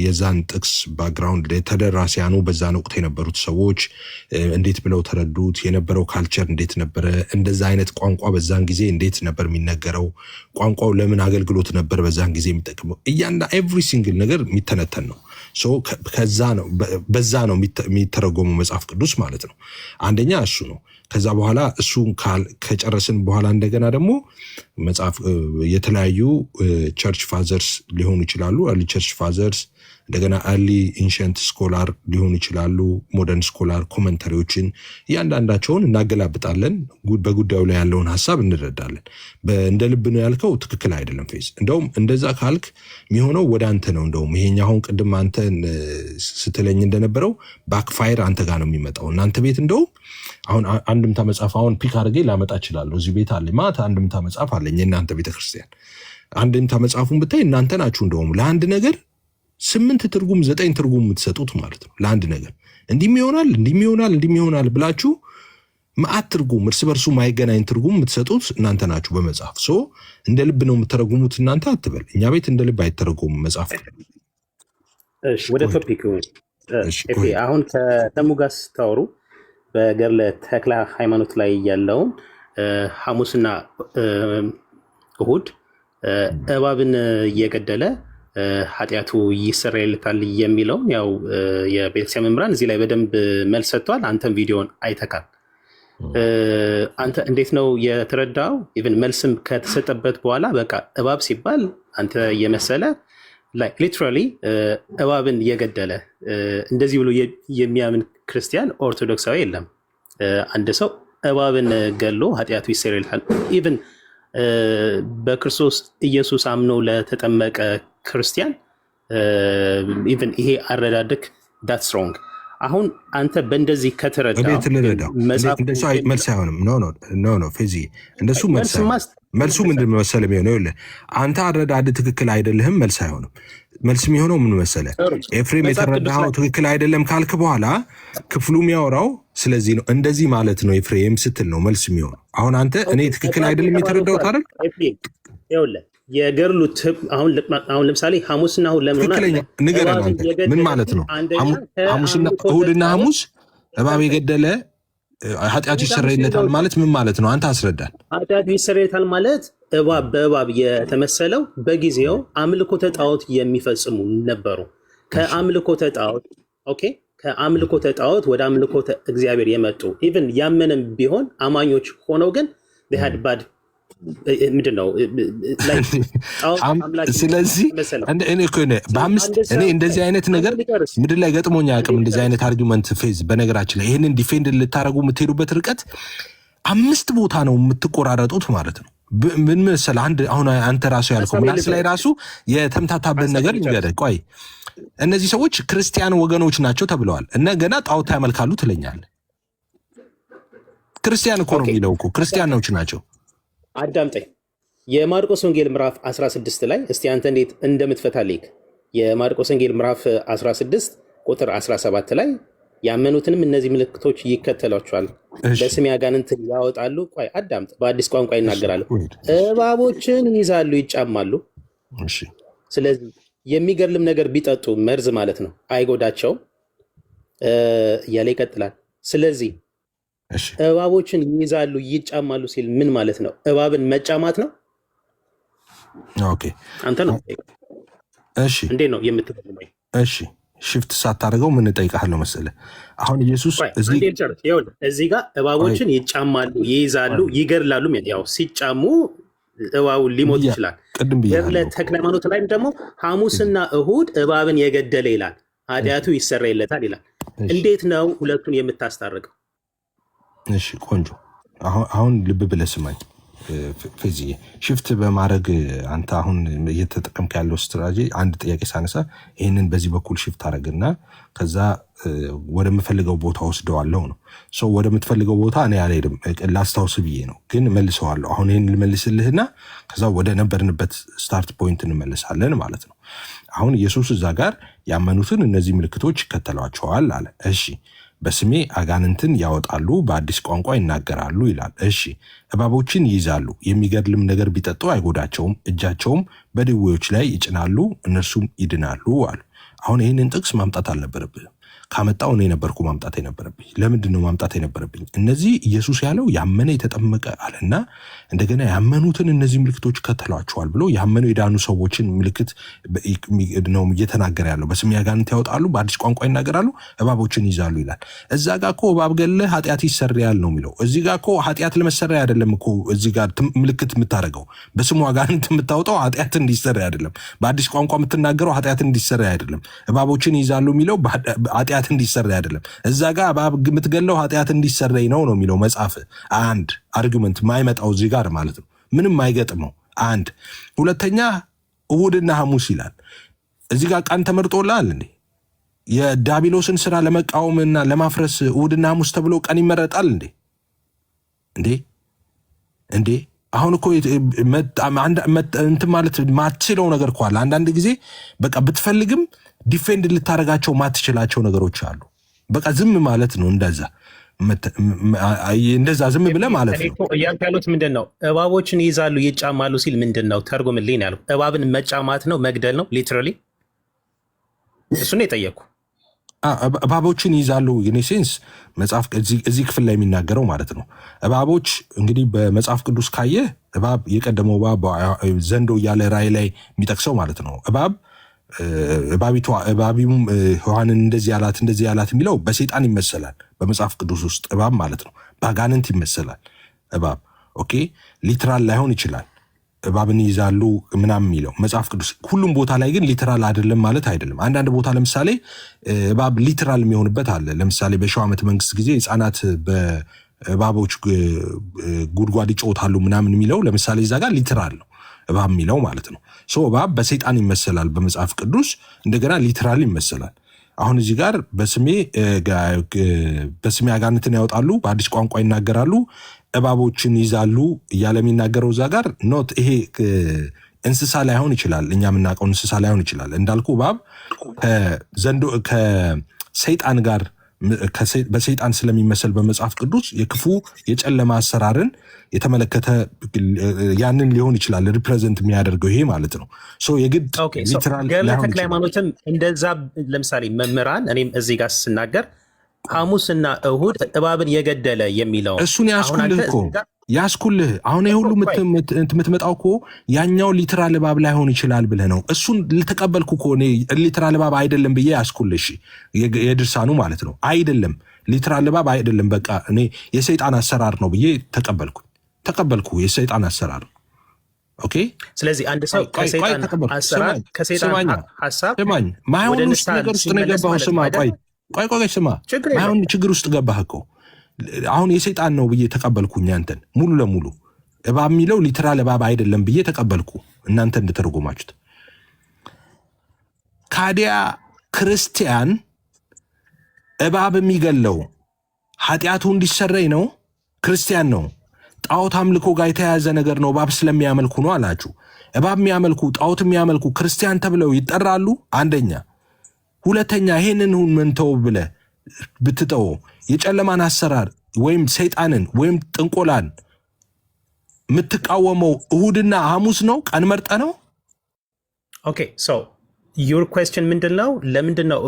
S1: የዛን ጥቅስ ባክግራውንድ ተደራሲያኑ በዛን ወቅት የነበሩት ሰዎች እንዴት ብለው ተረዱት፣ የነበረው ካልቸር እንዴት ነበረ፣ እንደዛ አይነት ቋንቋ በዛን ጊዜ እንዴት ነበር የሚነገረው፣ ቋንቋው ለምን አገልግሎት ነበር በዛን ጊዜ የሚጠቅመው፣ ኤቭሪ ሲንግል ነገር የሚተነተን ነው። በዛ ነው የሚተረጎመው መጽሐፍ ቅዱስ ማለት ነው። አንደኛ እሱ ነው። ከዛ በኋላ እሱን ከጨረስን በኋላ እንደገና ደግሞ መጽሐፍ የተለያዩ ቸርች ፋዘርስ ሊሆኑ ይችላሉ፣ አርሊ ቸርች ፋዘርስ፣ እንደገና አርሊ ኢንሸንት ስኮላር ሊሆኑ ይችላሉ፣ ሞደርን ስኮላር ኮመንተሪዎችን እያንዳንዳቸውን እናገላብጣለን። በጉዳዩ ላይ ያለውን ሀሳብ እንረዳለን። እንደ ልብ ነው ያልከው ትክክል አይደለም ፌዝ። እንደውም እንደዛ ካልክ የሚሆነው ወደ አንተ ነው። እንደውም ይሄኛ አሁን ቅድም አንተ ስትለኝ እንደነበረው ባክፋየር አንተ ጋር ነው የሚመጣው። እናንተ ቤት እንደውም አሁን አንድምታ መጽሐፍ አሁን ፒክ አድርጌ ላመጣ እችላለሁ። እዚህ ቤት አለ ማታ አንድምታ መጽሐፍ አለኝ። የእናንተ ቤተክርስቲያን አንድምታ መጽሐፉን ብታይ እናንተ ናችሁ እንደውም ለአንድ ነገር 8 ትርጉም 9 ትርጉም የምትሰጡት ማለት ነው። ለአንድ ነገር እንዲህም ይሆናል ብላችሁ መዓት ትርጉም እርስ በርሱ ማይገናኝ ትርጉም የምትሰጡት እናንተ ናችሁ በመጽሐፍ። እንደ ልብ ነው የምትተረጉሙት እናንተ አትበል። እኛ ቤት እንደ ልብ አይተረጉሙም መጽሐፍ።
S3: ወደ ቶፒክ አሁን ከተሙ ጋር ስታወሩ በገድለ ተክለ ሃይማኖት ላይ ያለውን ሐሙስና እሁድ እባብን እየገደለ ኃጢአቱ ይሰረይለታል የሚለውን ያው የቤተክርስቲያን መምህራን እዚህ ላይ በደንብ መልስ ሰጥተዋል። አንተም ቪዲዮን አይተካል። አንተ እንዴት ነው የተረዳው? ኢቭን መልስም ከተሰጠበት በኋላ በቃ እባብ ሲባል አንተ የመሰለ ሊትራሊ እባብን የገደለ እንደዚህ ብሎ የሚያምን ክርስቲያን ኦርቶዶክሳዊ የለም። አንድ ሰው እባብን ገሎ ኃጢአቱ ይሰረይለታል ኢቭን በክርስቶስ ኢየሱስ አምኖ ለተጠመቀ ክርስቲያን ኢቭን ይሄ አረዳድክ ዳትስ ሮንግ። አሁን አንተ በእንደዚህ ከተረዳው
S1: መልስ አይሆንም። ኖ ፌዚ እንደሱ መልሱ ምንድን መሰለህ የሚሆነው ይኸውልህ፣ አንተ አረዳድ ትክክል አይደለህም። መልስ አይሆንም። መልስ የሚሆነው ምን መሰለህ፣ ኤፍሬም የተረዳኸው ትክክል አይደለም ካልክ በኋላ ክፍሉ የሚያወራው ስለዚህ ነው እንደዚህ ማለት ነው ኤፍሬም ስትል ነው መልስ የሚሆነው። አሁን አንተ እኔ ትክክል አይደለም የተረዳሁት አይደል?
S3: ይኸውልህ የገድሉ አሁን ለምሳሌ ሐሙስና እሁድ ለምን ሆነ
S1: ንገረን። አንተ ምን ማለት ነው? ሐሙስና እሁድና ሐሙስ እባብ የገደለ ኃጢአቱ ይሰረይለታል ማለት ምን ማለት ነው? አንተ አስረዳን።
S3: ኃጢአቱ ይሰረይለታል ማለት እባብ በእባብ የተመሰለው በጊዜው አምልኮተ ጣዖት የሚፈጽሙ ነበሩ። ከአምልኮተ ጣዖት ወደ አምልኮተ እግዚአብሔር የመጡ ኢቭን ያመነም ቢሆን አማኞች ሆነው ግን had bad ምንድነው?
S1: ስለዚህ እኔ እንደዚህ አይነት ነገር ምድር ላይ ገጥሞኛ አቅም እንደዚህ አይነት አርጊመንት ፌዝ። በነገራችን ላይ ይህንን ዲፌንድ ልታደረጉ የምትሄዱበት ርቀት 5 ቦታ ነው የምትቆራረጡት ማለት ነው። ምን መሰለህ አሁን አንተ ራሱ ያልከው ምላስ ላይ ራሱ የተምታታበት ነገር ይገደ ቆይ እነዚህ ሰዎች ክርስቲያን ወገኖች ናቸው ተብለዋል እና ገና ጣዖት ያመልካሉ ትለኛለህ። ክርስቲያን እኮ ነው የሚለው እኮ ክርስቲያኖች ናቸው።
S3: አዳምጠኝ። የማርቆስ ወንጌል ምዕራፍ 16 ላይ እስቲ አንተ እንዴት እንደምትፈታልኝ የማርቆስ ወንጌል ምዕራፍ 16 ቁጥር 17 ላይ ያመኑትንም እነዚህ ምልክቶች ይከተሏቸዋል፣ በስሜ አጋንንትን ያወጣሉ። ቆይ አዳምጥ። በአዲስ ቋንቋ ይናገራሉ። እባቦችን ይይዛሉ፣ ይጫማሉ። ስለዚህ የሚገርልም ነገር ቢጠጡ መርዝ ማለት ነው አይጎዳቸውም እያለ ይቀጥላል። ስለዚህ እባቦችን ይይዛሉ ይጫማሉ ሲል ምን ማለት ነው? እባብን መጫማት ነው?
S1: ኦኬ
S3: አንተ ነው።
S1: እሺ
S3: እንዴት ነው የምትፈልገው?
S1: እሺ ሽፍት ሳታደርገው ምን ጠይቃለሁ መሰለህ? አሁን ኢየሱስ
S3: እዚህ ጋር እባቦችን ይጫማሉ፣ ይይዛሉ፣ ይገድላሉ። ያው ሲጫሙ እባቡ ሊሞት ይችላል። ተክለ ሃይማኖት ላይ ደግሞ ሐሙስና እሁድ እባብን የገደለ ይላል፣ ኃጢአቱ ይሰረይለታል ይላል። እንዴት ነው ሁለቱን የምታስታርቀው?
S1: እሺ ቆንጆ። አሁን ልብ ብለህ ስማኝ ፌዝዬ፣ ሽፍት በማድረግ አንተ አሁን እየተጠቀምክ ያለው ስትራቴጂ አንድ ጥያቄ ሳነሳ ይህንን በዚህ በኩል ሽፍት አደረግና ከዛ ወደምፈልገው ቦታ ወስደዋለሁ ነው። ወደምትፈልገው ቦታ እኔ አልሄድም፣ ላስታውስ ብዬ ነው፣ ግን መልሰዋለሁ። አሁን ይህን ልመልስልህና ከዛ ወደ ነበርንበት ስታርት ፖይንት እንመልሳለን ማለት ነው። አሁን ኢየሱስ እዛ ጋር ያመኑትን እነዚህ ምልክቶች ይከተሏቸዋል አለ። እሺ በስሜ አጋንንትን ያወጣሉ፣ በአዲስ ቋንቋ ይናገራሉ ይላል። እሺ እባቦችን ይይዛሉ፣ የሚገድልም ነገር ቢጠጡ አይጎዳቸውም፣ እጃቸውም በድዌዎች ላይ ይጭናሉ፣ እነርሱም ይድናሉ አሉ። አሁን ይህንን ጥቅስ ማምጣት አልነበረብህም። ካመጣው እኔ ነበርኩ ማምጣት የነበረብኝ። ለምንድን ነው ማምጣት የነበረብኝ? እነዚህ ኢየሱስ ያለው ያመነ የተጠመቀ አለና እንደገና ያመኑትን እነዚህ ምልክቶች ከተሏቸዋል ብሎ ያመኑ የዳኑ ሰዎችን ምልክት ነው እየተናገረ ያለው። በስሜ አጋንንት ያወጣሉ፣ በአዲስ ቋንቋ ይናገራሉ፣ እባቦችን ይዛሉ ይላል። እዛ ጋ እኮ እባብ ገለህ ኃጢአት ይሰረያል ነው የሚለው። እዚህ ጋ እኮ ኃጢአት ለመሰረያ አይደለም እኮ እዚህ ጋር ምልክት የምታደርገው። በስሙ አጋንንት የምታወጣው ኃጢአት እንዲሰረይ አይደለም። በአዲስ ቋንቋ የምትናገረው ኃጢአት እንዲሰረይ አይደለም። እባቦችን ይዛሉ የሚለው ኃጢአት እንዲሰረይ አይደለም። እዛ ጋር እባብ የምትገለው ኃጢአት እንዲሰረይ ነው የሚለው መጽሐፍ። አንድ አርጊመንት ማይመጣው እዚህ ጋር ማለት ነው። ምንም አይገጥመው። አንድ ሁለተኛ እሁድና ሐሙስ ይላል። እዚህ ጋር ቀን ተመርጦላል እንዴ? የዳቢሎስን ስራ ለመቃወምና ለማፍረስ እሁድና ሐሙስ ተብሎ ቀን ይመረጣል እንዴ? እንዴ እንዴ አሁን እኮ እንትን ማለት ማትችለው ነገር እኮ አለ። አንዳንድ ጊዜ በቃ ብትፈልግም ዲፌንድ ልታደርጋቸው ማትችላቸው ነገሮች አሉ። በቃ ዝም ማለት ነው። እንደዛ ዝም ብለህ ማለት ነው።
S3: እያልኩ ያሉት ምንድን ነው? እባቦችን ይይዛሉ ይጫማሉ ሲል ምንድን ነው? ተርጉምልኝ ያሉ። እባብን መጫማት ነው መግደል ነው ሊትራሊ? እሱን የጠየቅኩ።
S1: እባቦችን ይይዛሉ ኢኔሴንስ መጽሐፍ እዚህ ክፍል ላይ የሚናገረው ማለት ነው። እባቦች እንግዲህ በመጽሐፍ ቅዱስ ካየ እባብ የቀደመው እባብ ዘንዶ እያለ ራእይ ላይ የሚጠቅሰው ማለት ነው። እባቢሙም ሔዋንን እንደዚህ ያላት የሚለው በሰይጣን ይመሰላል። በመጽሐፍ ቅዱስ ውስጥ እባብ ማለት ነው በአጋንንት ይመሰላል እባብ። ኦኬ ሊትራል ላይሆን ይችላል። እባብን ይይዛሉ ምናምን የሚለው መጽሐፍ ቅዱስ ሁሉም ቦታ ላይ ግን ሊትራል አይደለም ማለት አይደለም። አንዳንድ ቦታ ለምሳሌ እባብ ሊትራል የሚሆንበት አለ። ለምሳሌ በሸዋ ዓመተ መንግስት ጊዜ ህፃናት በእባቦች ጉድጓድ ይጮታሉ ምናምን የሚለው ለምሳሌ እዛ ጋር ሊትራል ነው እባብ የሚለው ማለት ነው። እባብ በሰይጣን ይመሰላል በመጽሐፍ ቅዱስ፣ እንደገና ሊትራል ይመሰላል። አሁን እዚህ ጋር በስሜ አጋንንትን ያወጣሉ፣ በአዲስ ቋንቋ ይናገራሉ፣ እባቦችን ይዛሉ እያለ የሚናገረው እዛ ጋር ኖት ይሄ እንስሳ ላይሆን ይችላል። እኛ የምናውቀው እንስሳ ላይሆን ይችላል። እንዳልኩ እባብ ከሰይጣን ጋር በሰይጣን ስለሚመሰል በመጽሐፍ ቅዱስ የክፉ የጨለማ አሰራርን የተመለከተ ያንን ሊሆን ይችላል ሪፕሬዘንት የሚያደርገው ይሄ ማለት ነው። የግድ ሊትራል
S3: ገድለ ተክለ ሃይማኖትም እንደዛ ለምሳሌ መምህራን እኔም እዚህ ጋር ስናገር ሐሙስና እሁድ እባብን የገደለ የሚለው
S1: እሱን ያስኩልህ አሁን የሁሉ የምትመጣው እኮ ያኛው ሊትራል እባብ ላይሆን ይችላል ብለህ ነው። እሱን ልተቀበልኩ እኮ እኔ ሊትራል እባብ አይደለም ብዬ ያስኩልሽ የድርሳኑ ማለት ነው። አይደለም ሊትራል እባብ አይደለም፣ በቃ እኔ የሰይጣን አሰራር ነው ብዬ ተቀበልኩ የሰይጣን አሰራር። ኦኬ ስለዚህ
S3: አንድ ሰው ከሰይጣን አሰራር ከሰይጣን ሐሳብ
S1: ማይሆን ውስጥ ነገር ውስጥ ነው የገባው። ስማ ቆይ ስማ፣ ማይሆን ችግር ውስጥ ገባህ እኮ። አሁን የሰይጣን ነው ብዬ ተቀበልኩኝ አንተን ሙሉ ለሙሉ። እባብ የሚለው ሊትራል እባብ አይደለም ብዬ ተቀበልኩ እናንተ እንደተረጎማችሁት። ካዲያ ክርስቲያን እባብ የሚገለው ኃጢአቱ እንዲሰረይ ነው? ክርስቲያን ነው። ጣዖት አምልኮ ጋር የተያያዘ ነገር ነው እባብ ስለሚያመልኩ ነው አላችሁ። እባብ የሚያመልኩ ጣዖት የሚያመልኩ ክርስቲያን ተብለው ይጠራሉ? አንደኛ። ሁለተኛ ይሄንን ምን ተው ብለህ ብትጠው የጨለማን አሰራር ወይም ሰይጣንን ወይም ጥንቆላን የምትቃወመው እሁድና ሐሙስ ነው? ቀን መርጠ ነው?
S3: ኦኬ ሶ ዩር ኩዌስችን ምንድን ነው? ለምንድን ነው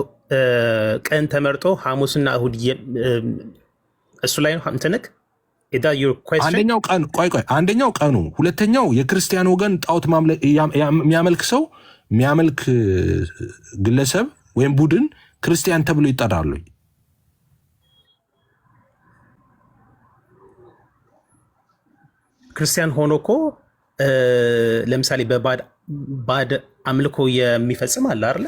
S3: ቀን ተመርጦ ሐሙስና እሁድ እሱ ላይ ነው እንትንክ
S1: አንደኛው ቀን አንደኛው ቀኑ፣ ሁለተኛው የክርስቲያን ወገን ጣዖት የሚያመልክ ሰው የሚያመልክ ግለሰብ ወይም ቡድን ክርስቲያን ተብሎ ይጠራሉ።
S3: ክርስቲያን ሆኖ እኮ ለምሳሌ በባድ አምልኮ የሚፈጽም አለ አይደለ?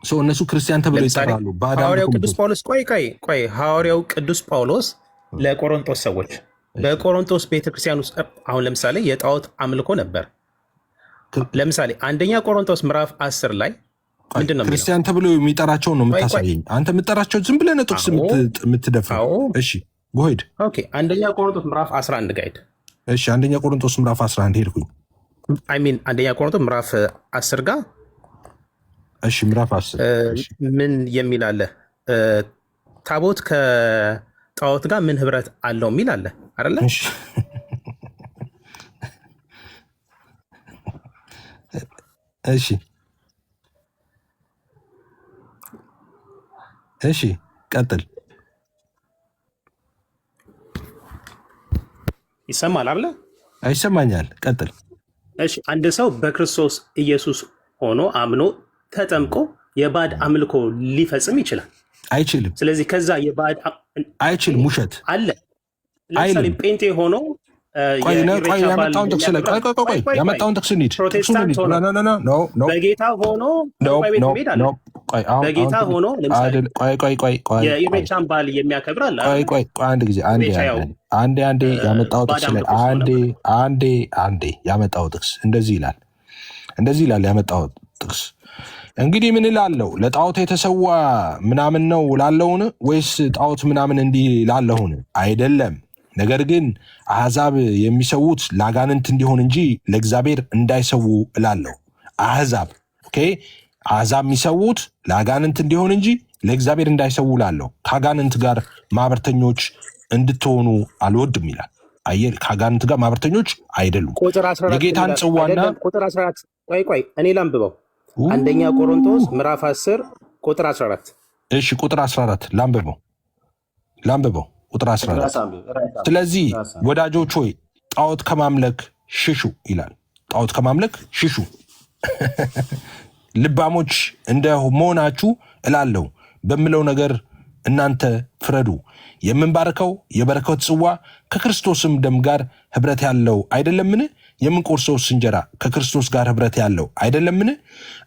S1: እነሱ ክርስቲያን ተብለው ይጠራሉ።
S3: ሐዋርያው ቅዱስ ጳውሎስ ቆይ ሐዋርያው ቅዱስ ጳውሎስ ለቆሮንቶስ ሰዎች በቆሮንቶስ ቤተክርስቲያን ውስጥ አሁን ለምሳሌ የጣዖት አምልኮ ነበር። ለምሳሌ አንደኛ ቆሮንቶስ ምዕራፍ 10 ላይ ምንድን ነው
S1: ክርስቲያን ተብሎ የሚጠራቸውን ነው የምታሳየኝ አንተ። የምጠራቸው ዝም ብለህ ነው ጥቅስ የምትደፍረው። እሺ ጎሄድ።
S3: ኦኬ አንደኛ ቆሮንቶስ ምዕራፍ 11 ጋይድ።
S1: እሺ አንደኛ ቆሮንቶስ ምዕራፍ 11 ሄድኩኝ።
S3: አንደኛ ቆሮንቶስ ምዕራፍ 10 ጋር
S1: እሺ ምዕራፍ 10
S3: ምን የሚል አለ? ታቦት ከጣዖት ጋር ምን ህብረት አለው የሚል አለ አይደለ?
S1: እሺ እሺ ቀጥል።
S3: ይሰማል አይደለ?
S1: ይሰማኛል። ቀጥል።
S3: እሺ አንድ ሰው በክርስቶስ ኢየሱስ ሆኖ አምኖ ተጠምቆ የባዕድ አምልኮ ሊፈጽም ይችላል?
S1: አይችልም።
S3: ስለዚህ ከዛ የባዕድ
S1: አይችልም፣ ውሸት
S3: አለ። ለምሳሌ ጴንጤ ሆኖ
S1: ያመጣውን ጥቅስ ያመጣውን ጥቅስ እንሂድ።
S3: ፕሮቴስታንት ሆኖ በጌታ ሆኖ በጌታ ሆኖ የኢሬቻን በዓል የሚያከብር አለ።
S1: አንድ ጊዜ አንዴ ያመጣው ጥቅስ ላይ አንዴ ያመጣው ጥቅስ እንደዚህ ይላል ያመጣው ጥቅስ እንግዲህ ምን እላለሁ? ለጣዖት የተሰዋ ምናምን ነው ላለውን ወይስ ጣዖት ምናምን እንዲህ ላለሁን? አይደለም። ነገር ግን አሕዛብ የሚሰዉት ለአጋንንት እንዲሆን እንጂ ለእግዚአብሔር እንዳይሰዉ እላለሁ። አሕዛብ የሚሰዉት ለአጋንንት እንዲሆን እንጂ ለእግዚአብሔር እንዳይሰዉ እላለሁ። ከአጋንንት ጋር ማህበርተኞች እንድትሆኑ አልወድም ይላል። አየህ፣ ከአጋንንት ጋር ማህበርተኞች አይደሉም። የጌታን ጽዋና
S3: ቁጥር 14 ቆይ እኔ ላንብበው። አንደኛ ቆሮንቶስ ምዕራፍ 10 ቁጥር 14።
S1: እሺ ቁጥር 14 ላንብበው ቁጥር 14። ስለዚህ ወዳጆች ሆይ ጣዖት ከማምለክ ሽሹ ይላል። ጣዖት ከማምለክ ሽሹ። ልባሞች እንደ መሆናችሁ እላለሁ በምለው ነገር እናንተ ፍረዱ። የምንባርከው የበረከት ጽዋ ከክርስቶስም ደም ጋር ህብረት ያለው አይደለምን? የምንቆርሰውስ እንጀራ ከክርስቶስ ጋር ህብረት ያለው አይደለምን?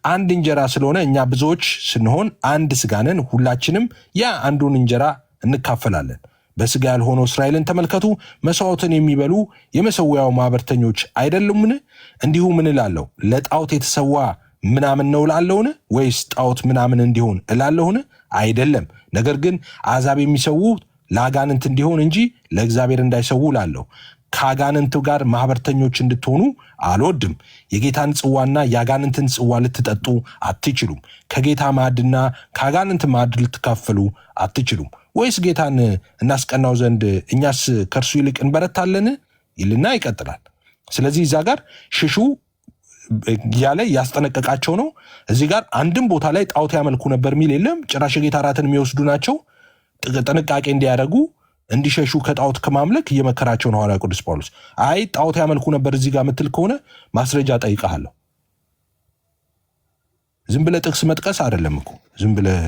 S1: አንድ እንጀራ ስለሆነ እኛ ብዙዎች ስንሆን አንድ ስጋ ነን፣ ሁላችንም ያ አንዱን እንጀራ እንካፈላለን። በስጋ ያልሆነው እስራኤልን ተመልከቱ። መስዋዕትን የሚበሉ የመሰዊያው ማህበርተኞች አይደሉምን? እንዲሁ ምን እላለሁ? ለጣዖት የተሰዋ ምናምን ነው እላለሁን? ወይስ ጣዖት ምናምን እንዲሆን እላለሁን? አይደለም። ነገር ግን አሕዛብ የሚሰዉ ለአጋንንት እንዲሆን እንጂ ለእግዚአብሔር እንዳይሰዉ እላለሁ። ከአጋንንት ጋር ማህበርተኞች እንድትሆኑ አልወድም። የጌታን ጽዋና የአጋንንትን ጽዋ ልትጠጡ አትችሉም። ከጌታ ማዕድና ከአጋንንት ማዕድ ልትካፈሉ አትችሉም። ወይስ ጌታን እናስቀናው ዘንድ እኛስ ከእርሱ ይልቅ እንበረታለን? ይልና ይቀጥላል። ስለዚህ እዛ ጋር ሽሹ ያለ ያስጠነቀቃቸው ነው። እዚህ ጋር አንድም ቦታ ላይ ጣዖት ያመልኩ ነበር የሚል የለም። ጭራሽ የጌታ እራትን የሚወስዱ ናቸው። ጥንቃቄ እንዲያደርጉ እንዲሸሹ ከጣዖት ከማምለክ እየመከራቸው ነው ሐዋርያው ቅዱስ ጳውሎስ። አይ ጣዖት ያመልኩ ነበር እዚህ ጋር ምትል ከሆነ ማስረጃ ጠይቀሃለሁ። ዝም ብለህ ጥቅስ መጥቀስ አይደለም እኮ ዝም ብለህ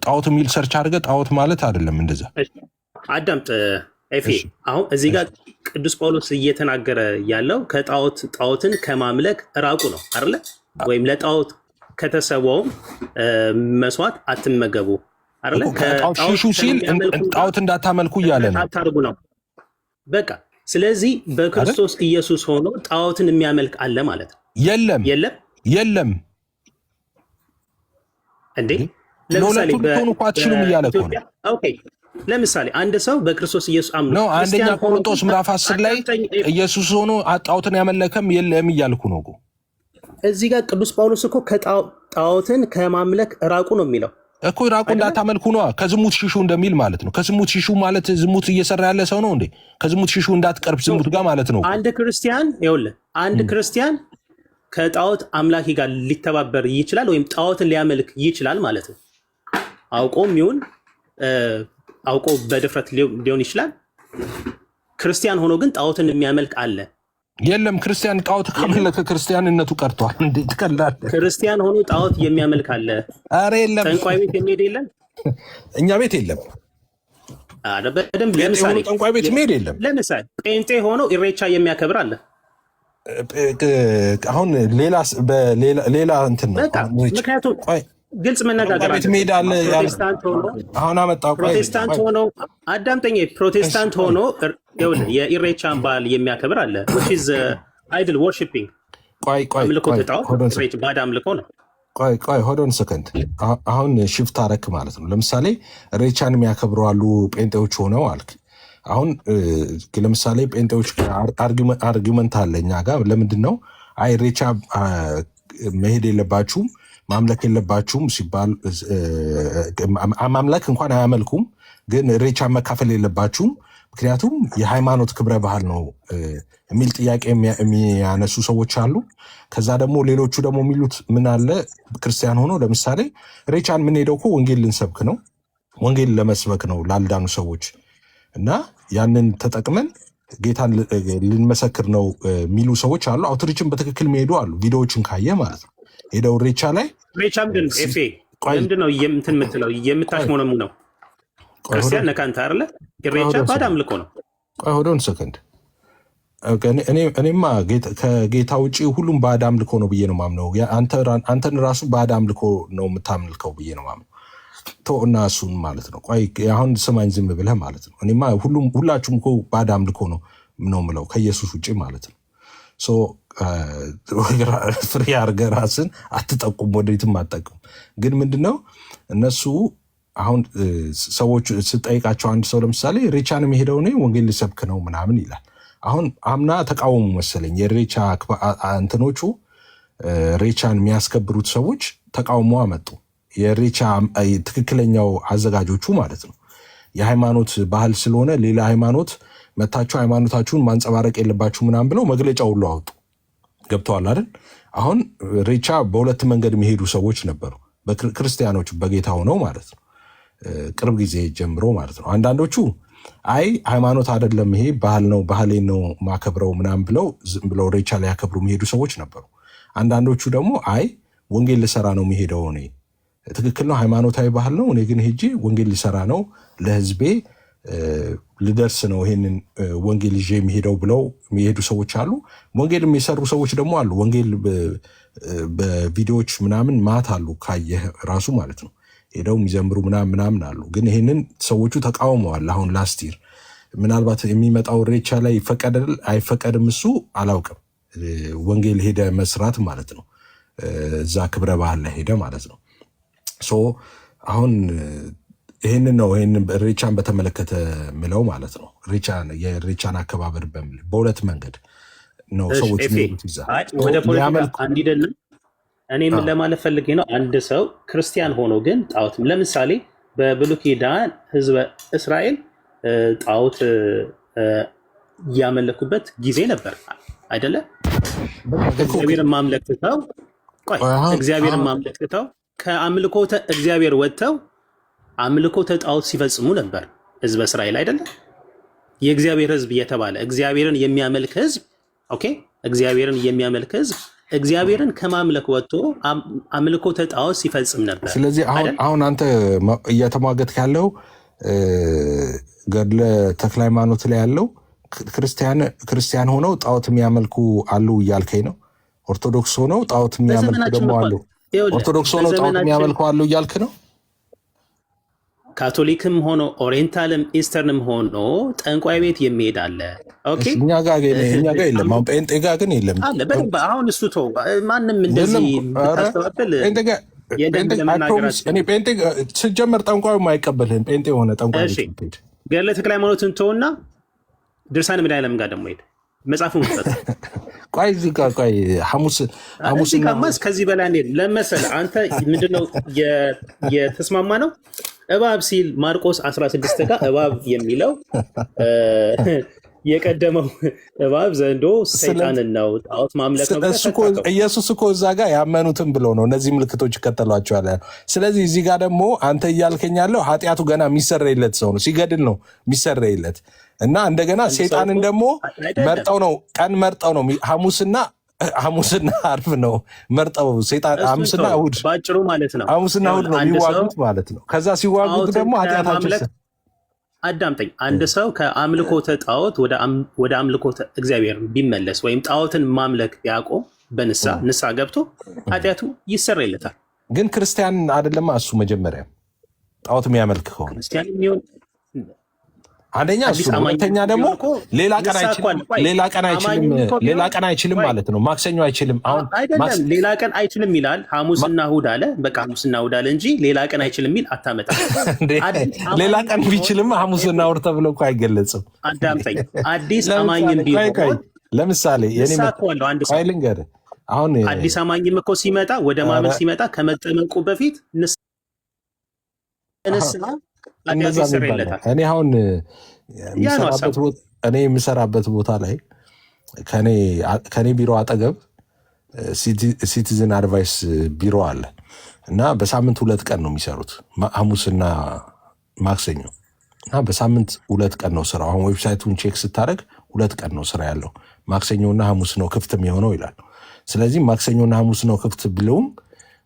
S1: ጣዖት የሚል ሰርች አድርገህ ጣዖት ማለት አይደለም እንደዛ።
S3: አዳምጥ ኤፌ። አሁን እዚህ ጋር ቅዱስ ጳውሎስ እየተናገረ ያለው ጣዖትን ከማምለክ ራቁ ነው አይደለ? ወይም ለጣዖት ከተሰዋውም መስዋዕት አትመገቡ አይደለ?
S1: ሽሹ ሲል ጣዖት እንዳታመልኩ እያለ ነው።
S3: አታርጉ ነው በቃ። ስለዚህ በክርስቶስ ኢየሱስ ሆኖ ጣዖትን የሚያመልክ አለ ማለት ነው? የለም እንዴ? ለምሳሌ
S1: አትችሉም እያለ እኮ ነው።
S3: ኦኬ ለምሳሌ አንድ ሰው በክርስቶስ ኢየሱስ አምኖ
S1: ነው። አንደኛ ቆሮንቶስ ምዕራፍ 10 ላይ ኢየሱስ ሆኖ ጣዖትን ያመለከም የለም እያልኩ ነው እኮ።
S3: እዚህ ጋር ቅዱስ ጳውሎስ እኮ ጣዖትን ከማምለክ ራቁ ነው የሚለው
S1: እኮ። ራቁ እንዳታመልኩ ነው፣ ከዝሙት ሽሹ እንደሚል ማለት ነው። ከዝሙት ሽሹ ማለት ዝሙት እየሰራ ያለ ሰው ነው እንዴ? ከዝሙት ሽሹ እንዳትቀርብ ዝሙት ጋር ማለት ነው።
S3: አንድ ክርስቲያን ይኸውልህ፣ አንድ ክርስቲያን ከጣዖት አምላኪ ጋር ሊተባበር ይችላል ወይም ጣዖትን ሊያመልክ ይችላል ማለት ነው። አውቆም ይሁን አውቆ በድፍረት ሊሆን ይችላል። ክርስቲያን ሆኖ ግን ጣዖትን የሚያመልክ አለ?
S1: የለም። ክርስቲያን ጣዖት ካመለከ ክርስቲያንነቱ ቀርቷል። እንዴት ቀላል!
S3: ክርስቲያን ሆኖ ጣዖት የሚያመልክ አለ?
S1: ኧረ የለም።
S3: ጠንቋይ ቤት የሚሄድ የለም?
S1: እኛ ቤት የለም።
S3: በደንብ ለምሳሌ
S1: ጠንቋይ ቤት የሚሄድ የለም።
S3: ለምሳሌ ጴንጤ ሆኖ ኢሬቻ የሚያከብር አለ?
S1: አሁን ሌላ እንትን ነው።
S3: ምክንያቱም ግልጽ መነጋገር
S1: አሁን አመጣ
S3: ፕሮቴስታንት ሆኖ አዳምጠኝ። ፕሮቴስታንት ሆኖ የኢሬቻን በዓል የሚያከብር አለ። አይድል ወርሺፒንግ አምልኮ ባዕድ አምልኮ ነው።
S1: ቆይ ሆዶን ሰከንድ። አሁን ሽፍት አረክ ማለት ነው። ለምሳሌ ኢሬቻን የሚያከብሩ አሉ ጴንጤዎች ሆነው አልክ። አሁን ለምሳሌ ጴንጤዎች አርጊመንት አለ እኛ ጋር። ለምንድን ነው አይ ኢሬቻ መሄድ የለባችሁም ማምለክ የለባችሁም ሲባል ማምለክ እንኳን አያመልኩም፣ ግን ኢሬቻ መካፈል የለባችሁም ምክንያቱም የሃይማኖት ክብረ ባህል ነው የሚል ጥያቄ የሚያነሱ ሰዎች አሉ። ከዛ ደግሞ ሌሎቹ ደግሞ የሚሉት ምን አለ ክርስቲያን ሆኖ ለምሳሌ ኢሬቻን የምንሄደው እኮ ወንጌል ልንሰብክ ነው፣ ወንጌል ለመስበክ ነው ላልዳኑ ሰዎች እና ያንን ተጠቅመን ጌታን ልንመሰክር ነው የሚሉ ሰዎች አሉ። አውትሪችን በትክክል የሚሄዱ አሉ፣ ቪዲዮዎችን ካየ ማለት ነው። ሄደው ኢሬቻ ላይ
S3: ኢሬቻ ምንድን ነው እንትን የምትለው የምታሽሞነሙ ነው። ክርስቲያን ነህ አንተ አይደለ? ኢሬቻ ባዕድ አምልኮ ነው።
S1: ቆይ ሆዶን ሰከንድ እኔማ ከጌታ ውጭ ሁሉም ባዕድ አምልኮ ነው ብዬ ነው ማምነው። አንተን ራሱ ባዕድ አምልኮ ነው የምታምልከው ብዬ ነው ማምነው። እና እሱን ማለት ነው። ቆይ አሁን ስማኝ ዝም ብለህ ማለት ነው። እኔማ ሁላችሁም እኮ ባዕድ አምልኮ ነው ምለው ከኢየሱስ ውጭ ማለት ነው። ፍሬ አድርገህ ራስን አትጠቁም፣ ወደፊትም አትጠቁም። ግን ምንድነው እነሱ አሁን ሰዎች ስጠይቃቸው አንድ ሰው ለምሳሌ ኢሬቻን የሚሄደው እኔ ወንጌል ልሰብክ ነው ምናምን ይላል። አሁን አምና ተቃወሙ መሰለኝ የኢሬቻ እንትኖቹ ኢሬቻን የሚያስከብሩት ሰዎች ተቃውሞ አመጡ። የኢሬቻ ትክክለኛው አዘጋጆቹ ማለት ነው። የሃይማኖት ባህል ስለሆነ ሌላ ሃይማኖት መታችሁ ሃይማኖታችሁን ማንጸባረቅ የለባችሁ ምናምን ብለው መግለጫ ሁሉ አወጡ። ገብተዋል አይደል? አሁን ኢሬቻ በሁለት መንገድ የሚሄዱ ሰዎች ነበሩ፣ ክርስቲያኖች በጌታ ሆነው ማለት ነው፣ ቅርብ ጊዜ ጀምሮ ማለት ነው። አንዳንዶቹ አይ ሃይማኖት አይደለም ይሄ ባህል ነው፣ ባህሌን ነው ማከብረው ምናምን ብለው ዝም ብለው ኢሬቻ ላይ ያከብሩ የሚሄዱ ሰዎች ነበሩ። አንዳንዶቹ ደግሞ አይ ወንጌል ልሰራ ነው የሚሄደው እኔ ትክክል ነው ሃይማኖታዊ ባህል ነው፣ እኔ ግን ሄጄ ወንጌል ልሰራ ነው ለህዝቤ ልደርስ ነው ይሄንን ወንጌል ይዤ የሚሄደው ብለው የሚሄዱ ሰዎች አሉ። ወንጌል የሚሰሩ ሰዎች ደግሞ አሉ። ወንጌል በቪዲዮዎች ምናምን ማት አሉ ካየህ ራሱ ማለት ነው ሄደው የሚዘምሩ ምናምን አሉ። ግን ይሄንን ሰዎቹ ተቃውመዋል። አሁን ላስቲር ምናልባት የሚመጣው ኢሬቻ ላይ ይፈቀዳል አይፈቀድም እሱ አላውቅም። ወንጌል ሄደ መስራት ማለት ነው እዛ ክብረ ባህል ላይ ሄደ ማለት ነው። አሁን ይህንን ነው ኢሬቻን በተመለከተ ምለው ማለት ነው። የኢሬቻን አከባበር በሁለት መንገድ ነው ሰዎች ሚሉት ይዛል
S3: ወደ ፖለቲካ አንዲደለም። እኔ ምን ለማለት ፈልጌ ነው፣ አንድ ሰው ክርስቲያን ሆኖ ግን ጣዖት ለምሳሌ በብሉይ ኪዳን ህዝበ እስራኤል ጣዖት ያመለኩበት ጊዜ ነበር አይደለ? እግዚአብሔርን ማምለክ ትተው ከአምልኮተ እግዚአብሔር ወጥተው አምልኮተ ጣዖት ሲፈጽሙ ነበር ህዝበ እስራኤል አይደለም? የእግዚአብሔር ህዝብ የተባለ እግዚአብሔርን የሚያመልክ ህዝብ እግዚአብሔርን የሚያመልክ ህዝብ እግዚአብሔርን ከማምለክ ወጥቶ አምልኮተ ጣዖት ሲፈጽም ነበር።
S1: ስለዚህ አሁን አንተ እየተሟገትክ ያለው ገድለ ተክለ ሃይማኖት ላይ ያለው ክርስቲያን ሆነው ጣዖት የሚያመልኩ አሉ እያልከኝ ነው። ኦርቶዶክስ ሆነው ጣዖት የሚያመልኩ ደግሞ አሉ። ኦርቶዶክስ ሆነው ጣዖት የሚያመልኩ አሉ እያልክ ነው።
S3: ካቶሊክም ሆኖ ኦሪየንታልም ኢስተርንም ሆኖ ጠንቋይ ቤት የሚሄድ አለ።
S1: እኛ ጋር የለም። አሁን ጴንጤ ጋር ግን የለም።
S3: አሁን እሱ ተው፣ ማንም እንደዚህ ታስተባበል
S1: ጴንጤ ስጀመር ጠንቋዩም አይቀበልህም። ጴንጤ የሆነ ጠንቋይ
S3: ገድለ ተክለ ሃይማኖትን ተውና ድርሳነ መድኃኔዓለም ጋር ደግሞ ሄድ መጽሐፉን
S1: ቆይ እዚህ ጋር ቆይ ሐሙስ
S3: ከዚህ በላይ ለመሰለህ አንተ ምንድነው የተስማማ ነው? እባብ ሲል ማርቆስ 16 ጋር እባብ የሚለው የቀደመው እባብ ዘንዶ ሰይጣንን ነው፣ ጣዖት ማምለክ ነው።
S1: ኢየሱስ እኮ እዛ ጋር ያመኑትን ብሎ ነው እነዚህ ምልክቶች ይከተሏቸዋል። ስለዚህ እዚህ ጋር ደግሞ አንተ እያልከኝ ያለው ኃጢአቱ ገና የሚሰረይለት ሰው ነው፣ ሲገድል ነው የሚሰረይለት እና እንደገና ሰይጣንን ደግሞ መርጠው ነው ቀን መርጠው ነው ሐሙስና ዓርብ ነው መርጠው ሰይጣን ሐሙስና እሑድ
S3: ባጭሩ ማለት ነው
S1: ሐሙስና እሑድ ነው የሚዋጉት ማለት ነው። ከዛ ሲዋጉት ደግሞ ኃጢአታቸው
S3: አዳምጠኝ። አንድ ሰው ከአምልኮተ ጣዖት ወደ አምልኮተ እግዚአብሔር ቢመለስ ወይም ጣዖትን ማምለክ ቢያቆም በንሳ ገብቶ ኃጢአቱ ይሰረይለታል።
S1: ግን ክርስቲያን አይደለም እሱ መጀመሪያ ጣዖት የሚያመልክ ከሆነ ክርስቲያን የሚሆን አንደኛ እሱ ነው። ሁለተኛ ደግሞ ሌላ ቀን አይችልም ማለት ነው። ማክሰኞ አይችልም። አሁን
S3: አይደለም ሌላ ቀን አይችልም ይላል። ሐሙስና እሑድ አለ። በቃ ሐሙስና እሑድ አለ እንጂ ሌላ ቀን አይችልም የሚል አታመጣም።
S1: ሌላ ቀን ቢችልም ሐሙስና እሑድ ተብሎ እኮ አይገለጽም።
S3: አዳምጠኝ። አዲስ አማኝም ቢሆን
S1: ለምሳሌ አሁን
S3: አዲስ አማኝም እኮ ሲመጣ ወደ ማመን ሲመጣ ከመጠመቁ በፊት ንስሐ ኃጢአት ይሰረይለታል።
S1: እኔ አሁን የምሰራበት ቦታ ላይ ከኔ ቢሮ አጠገብ ሲቲዝን አድቫይስ ቢሮ አለ እና በሳምንት 2 ቀን ነው የሚሰሩት፣ ሐሙስና ማክሰኞ እና በሳምንት 2 ቀን ነው ስራው። አሁን ዌብሳይቱን ቼክ ስታደርግ 2 ቀን ነው ስራ ያለው፣ ማክሰኞና ሐሙስ ነው ክፍት የሚሆነው ይላል። ስለዚህ ማክሰኞና ሐሙስ ነው ክፍት ብለውም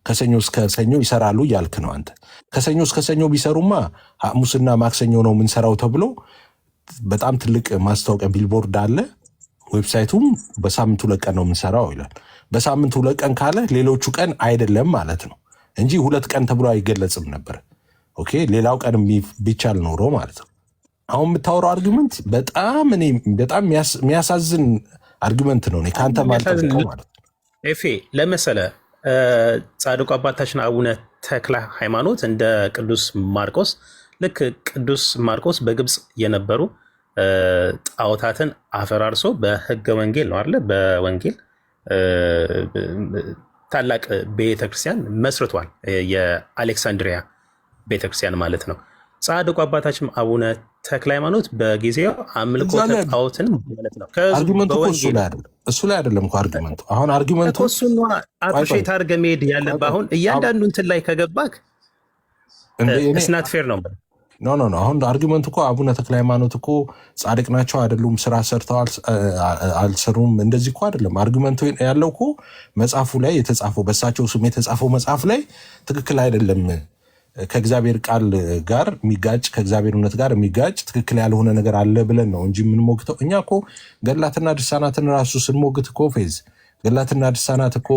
S1: ከሰኞ እስከ ሰኞ ይሰራሉ እያልክ ነው አንተ። ከሰኞ እስከ ሰኞ ቢሰሩማ ሐሙስና ማክሰኞ ነው የምንሰራው ተብሎ በጣም ትልቅ ማስታወቂያ ቢልቦርድ አለ። ዌብሳይቱም በሳምንት 2 ቀን ነው የምንሰራው ይላል። በሳምንት 2 ቀን ካለ ሌሎቹ ቀን አይደለም ማለት ነው እንጂ 2 ቀን ተብሎ አይገለጽም ነበር። ኦኬ ሌላው ቀን ቢቻል ኖሮ ማለት ነው። አሁን የምታወራው አርጊመንት በጣም የሚያሳዝን አርጊመንት ነው። ከአንተ ማልጠብቀው ማለት ነው።
S3: ኤፌ ለመሰለ ጻድቁ አባታችን አቡነ ተክለ ሃይማኖት እንደ ቅዱስ ማርቆስ ልክ ቅዱስ ማርቆስ በግብፅ የነበሩ ጣዖታትን አፈራርሶ በህገ ወንጌል ነው አይደለ? በወንጌል ታላቅ ቤተክርስቲያን መስርቷል። የአሌክሳንድሪያ ቤተክርስቲያን ማለት ነው። ጻድቁ አባታችን አቡነ ተክለ ሃይማኖት በጊዜው አምልኮተ ጣዖትን ማለት ነው።
S1: እሱ ላይ አይደለም እኮ አርጊመንቱ። አሁን አርጊመንቱ
S3: እሱን አፕሪሼት አድርገህ መሄድ ያለብህ። አሁን እያንዳንዱ እንትን ላይ ከገባክ እስናት ፌር ነው።
S1: ኖ አሁን አርጊመንቱ እኮ አቡነ ተክለ ሃይማኖት እኮ ጻድቅ ናቸው አይደሉም፣ ስራ ሰርተዋል አልሰሩም፣ እንደዚህ እኮ አይደለም። አርጊመንቱ ያለው እኮ መጽሐፉ ላይ የተጻፈው በእሳቸው ስም የተጻፈው መጽሐፍ ላይ ትክክል አይደለም፣ ከእግዚአብሔር ቃል ጋር የሚጋጭ ከእግዚአብሔር እውነት ጋር የሚጋጭ ትክክል ያልሆነ ነገር አለ ብለን ነው እንጂ የምንሞግተው። እኛ እኮ ገድላትና ድርሳናትን ራሱ ስንሞግት እኮ ፌዝ ገድላትና ድርሳናት እኮ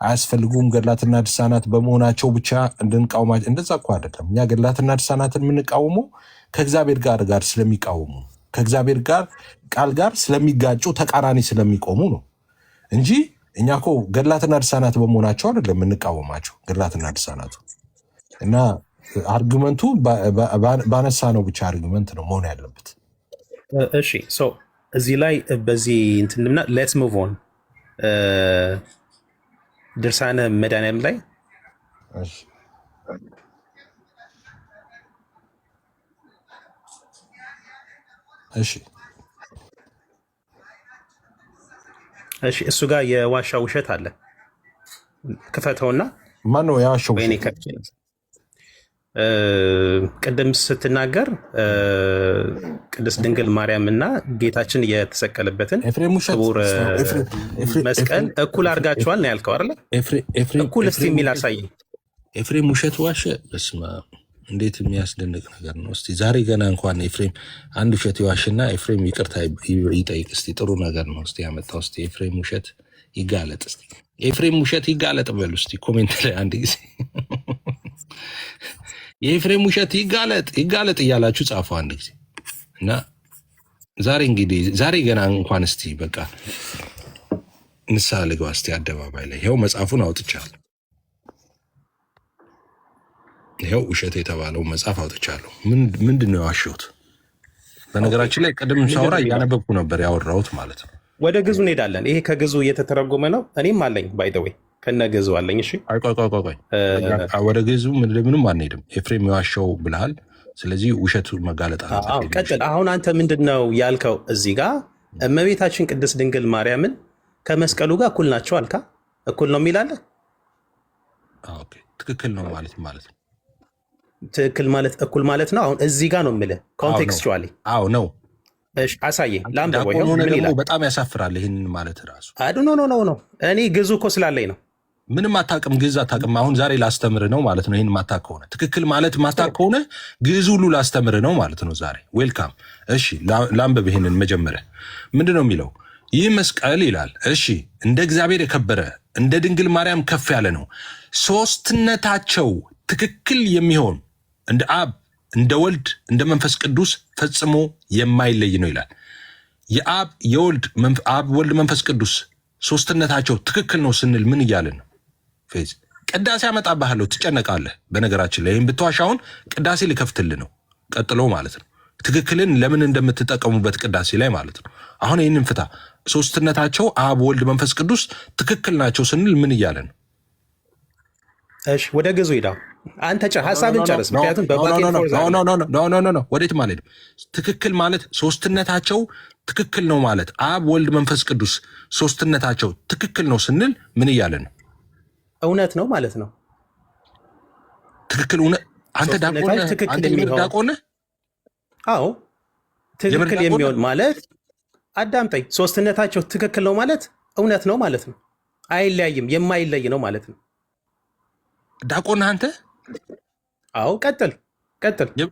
S1: አያስፈልጉም፣ ገድላትና ድርሳናት በመሆናቸው ብቻ እንድንቃወማቸው እንደዛ እኮ አይደለም። እኛ ገድላትና ድርሳናትን የምንቃወመው ከእግዚአብሔር ጋር ስለሚቃወሙ ከእግዚአብሔር ጋር ቃል ጋር ስለሚጋጩ ተቃራኒ ስለሚቆሙ ነው እንጂ እኛ እኮ ገድላትና ድርሳናት በመሆናቸው አይደለም የምንቃወማቸው ገድላትና ድርሳናቱ። እና አርጊመንቱ ባነሳ ነው ብቻ አርጊመንት ነው መሆን ያለበት።
S3: እሺ እዚህ ላይ በዚህ እንትንና ሌትስ ሙቭ ኦን ድርሳነ መድኃኔዓለም ላይ እሺ እሱ ጋር የዋሻ ውሸት አለ። ክፈተውና
S1: ማነው የዋሻው?
S3: ቅድም ስትናገር ቅድስት ድንግል ማርያም እና ጌታችን የተሰቀለበትን ክቡር መስቀል እኩል አድርጋችኋል ነው ያልከው አይደለ? እኩል እስቲ የሚል አሳየኝ።
S1: ኤፍሬም ውሸት ዋሸ። በስመ አብ እንዴት የሚያስደንቅ ነገር ነው። እስቲ ዛሬ ገና እንኳን ኤፍሬም አንድ ውሸት ይዋሽና ኤፍሬም ይቅርታ ይጠይቅ። እስቲ ጥሩ ነገር ነው። እስቲ ያመጣው እስቲ ኤፍሬም ውሸት ይጋለጥ። እስቲ ኤፍሬም ውሸት ይጋለጥ በሉ እስቲ ኮሜንት ላይ አንድ ጊዜ የኤፍሬም ውሸት ይጋለጥ እያላችሁ ጻፉ አንድ ጊዜ። እና ዛሬ ገና እንኳን እስቲ በቃ ንስሐ ልግባ እስቲ አደባባይ ላይ ይኸው መጽሐፉን አውጥቻለሁ። ይኸው ውሸት የተባለው መጽሐፍ አውጥቻለሁ። ምንድን ነው የዋሸሁት? በነገራችን ላይ ቅድም ሳወራ እያነበብኩ ነበር ያወራሁት ማለት ነው።
S3: ወደ ግዙ እንሄዳለን። ይሄ ከግዙ እየተተረጎመ ነው። እኔም አለኝ ባይ ዘ ዌይ ከነ ግዙ አለኝ። እሺ
S1: ቆይ ወደ ግዙ ምንም አንሄድም። ኤፍሬም የዋሸው ብልሃል። ስለዚህ ውሸቱ መጋለጥ
S3: ቀጥል። አሁን አንተ ምንድን ነው ያልከው? እዚህ ጋር እመቤታችን ቅድስት ድንግል ማርያምን ከመስቀሉ ጋር እኩል ናቸው አልካ። እኩል ነው የሚላለ
S1: ትክክል ነው ማለት ነው።
S3: ትክክል ማለት እኩል ማለት ነው። አሁን እዚህ ጋር ነው የምልህ ኮንቴክስቹዋሊ።
S1: አዎ ነው።
S3: እሺ አሳየኝ። ላምበው
S1: ደግሞ በጣም ያሳፍራል ይህንን ማለት ራሱ።
S3: ኖ እኔ ግዙ እኮ ስላለኝ ነው።
S1: ምንም አታውቅም፣ ግዕዝ አታውቅም። አሁን ዛሬ ላስተምር ነው ማለት ነው። ይህን ማታውቅ ከሆነ ትክክል ማለት ማታውቅ ከሆነ ግዕዝ ሁሉ ላስተምር ነው ማለት ነው ዛሬ። ዌልካም። እሺ ላንብብ። ይህንን መጀመሪያ ምንድን ነው የሚለው? ይህ መስቀል ይላል። እሺ እንደ እግዚአብሔር የከበረ እንደ ድንግል ማርያም ከፍ ያለ ነው። ሶስትነታቸው ትክክል የሚሆን እንደ አብ እንደ ወልድ እንደ መንፈስ ቅዱስ ፈጽሞ የማይለይ ነው ይላል። የአብ የወልድ አብ ወልድ መንፈስ ቅዱስ ሶስትነታቸው ትክክል ነው ስንል ምን እያለን ነው? ፌዝ ቅዳሴ አመጣብሃለሁ፣ ትጨነቃለህ። በነገራችን ላይ ይህም ብትዋሽ አሁን ቅዳሴ ሊከፍትልህ ነው ቀጥሎ ማለት ነው። ትክክልን ለምን እንደምትጠቀሙበት ቅዳሴ ላይ ማለት ነው። አሁን ይህንን ፍታ። ሶስትነታቸው አብ፣ ወልድ፣ መንፈስ ቅዱስ ትክክል ናቸው ስንል ምን እያለ ነው?
S3: እሺ ወደ ግዙ ሄዳ አንተ ሀሳብን ጨርስ። ምክንያቱም
S1: ወዴትም አልሄድም። ትክክል ማለት ሶስትነታቸው ትክክል ነው ማለት አብ፣ ወልድ፣ መንፈስ ቅዱስ ሶስትነታቸው ትክክል ነው ስንል ምን እያለ ነው?
S3: እውነት ነው ማለት ነው።
S1: ትክክል እውነት። አንተ ዳቆነ? አዎ
S3: ትክክል የሚሆን ማለት አዳምጠኝ። ሶስትነታቸው ትክክል ነው ማለት እውነት ነው ማለት ነው። አይለያይም፣ የማይለይ ነው ማለት ነው።
S1: ዳቆን አንተ?
S3: አዎ ቀጥል።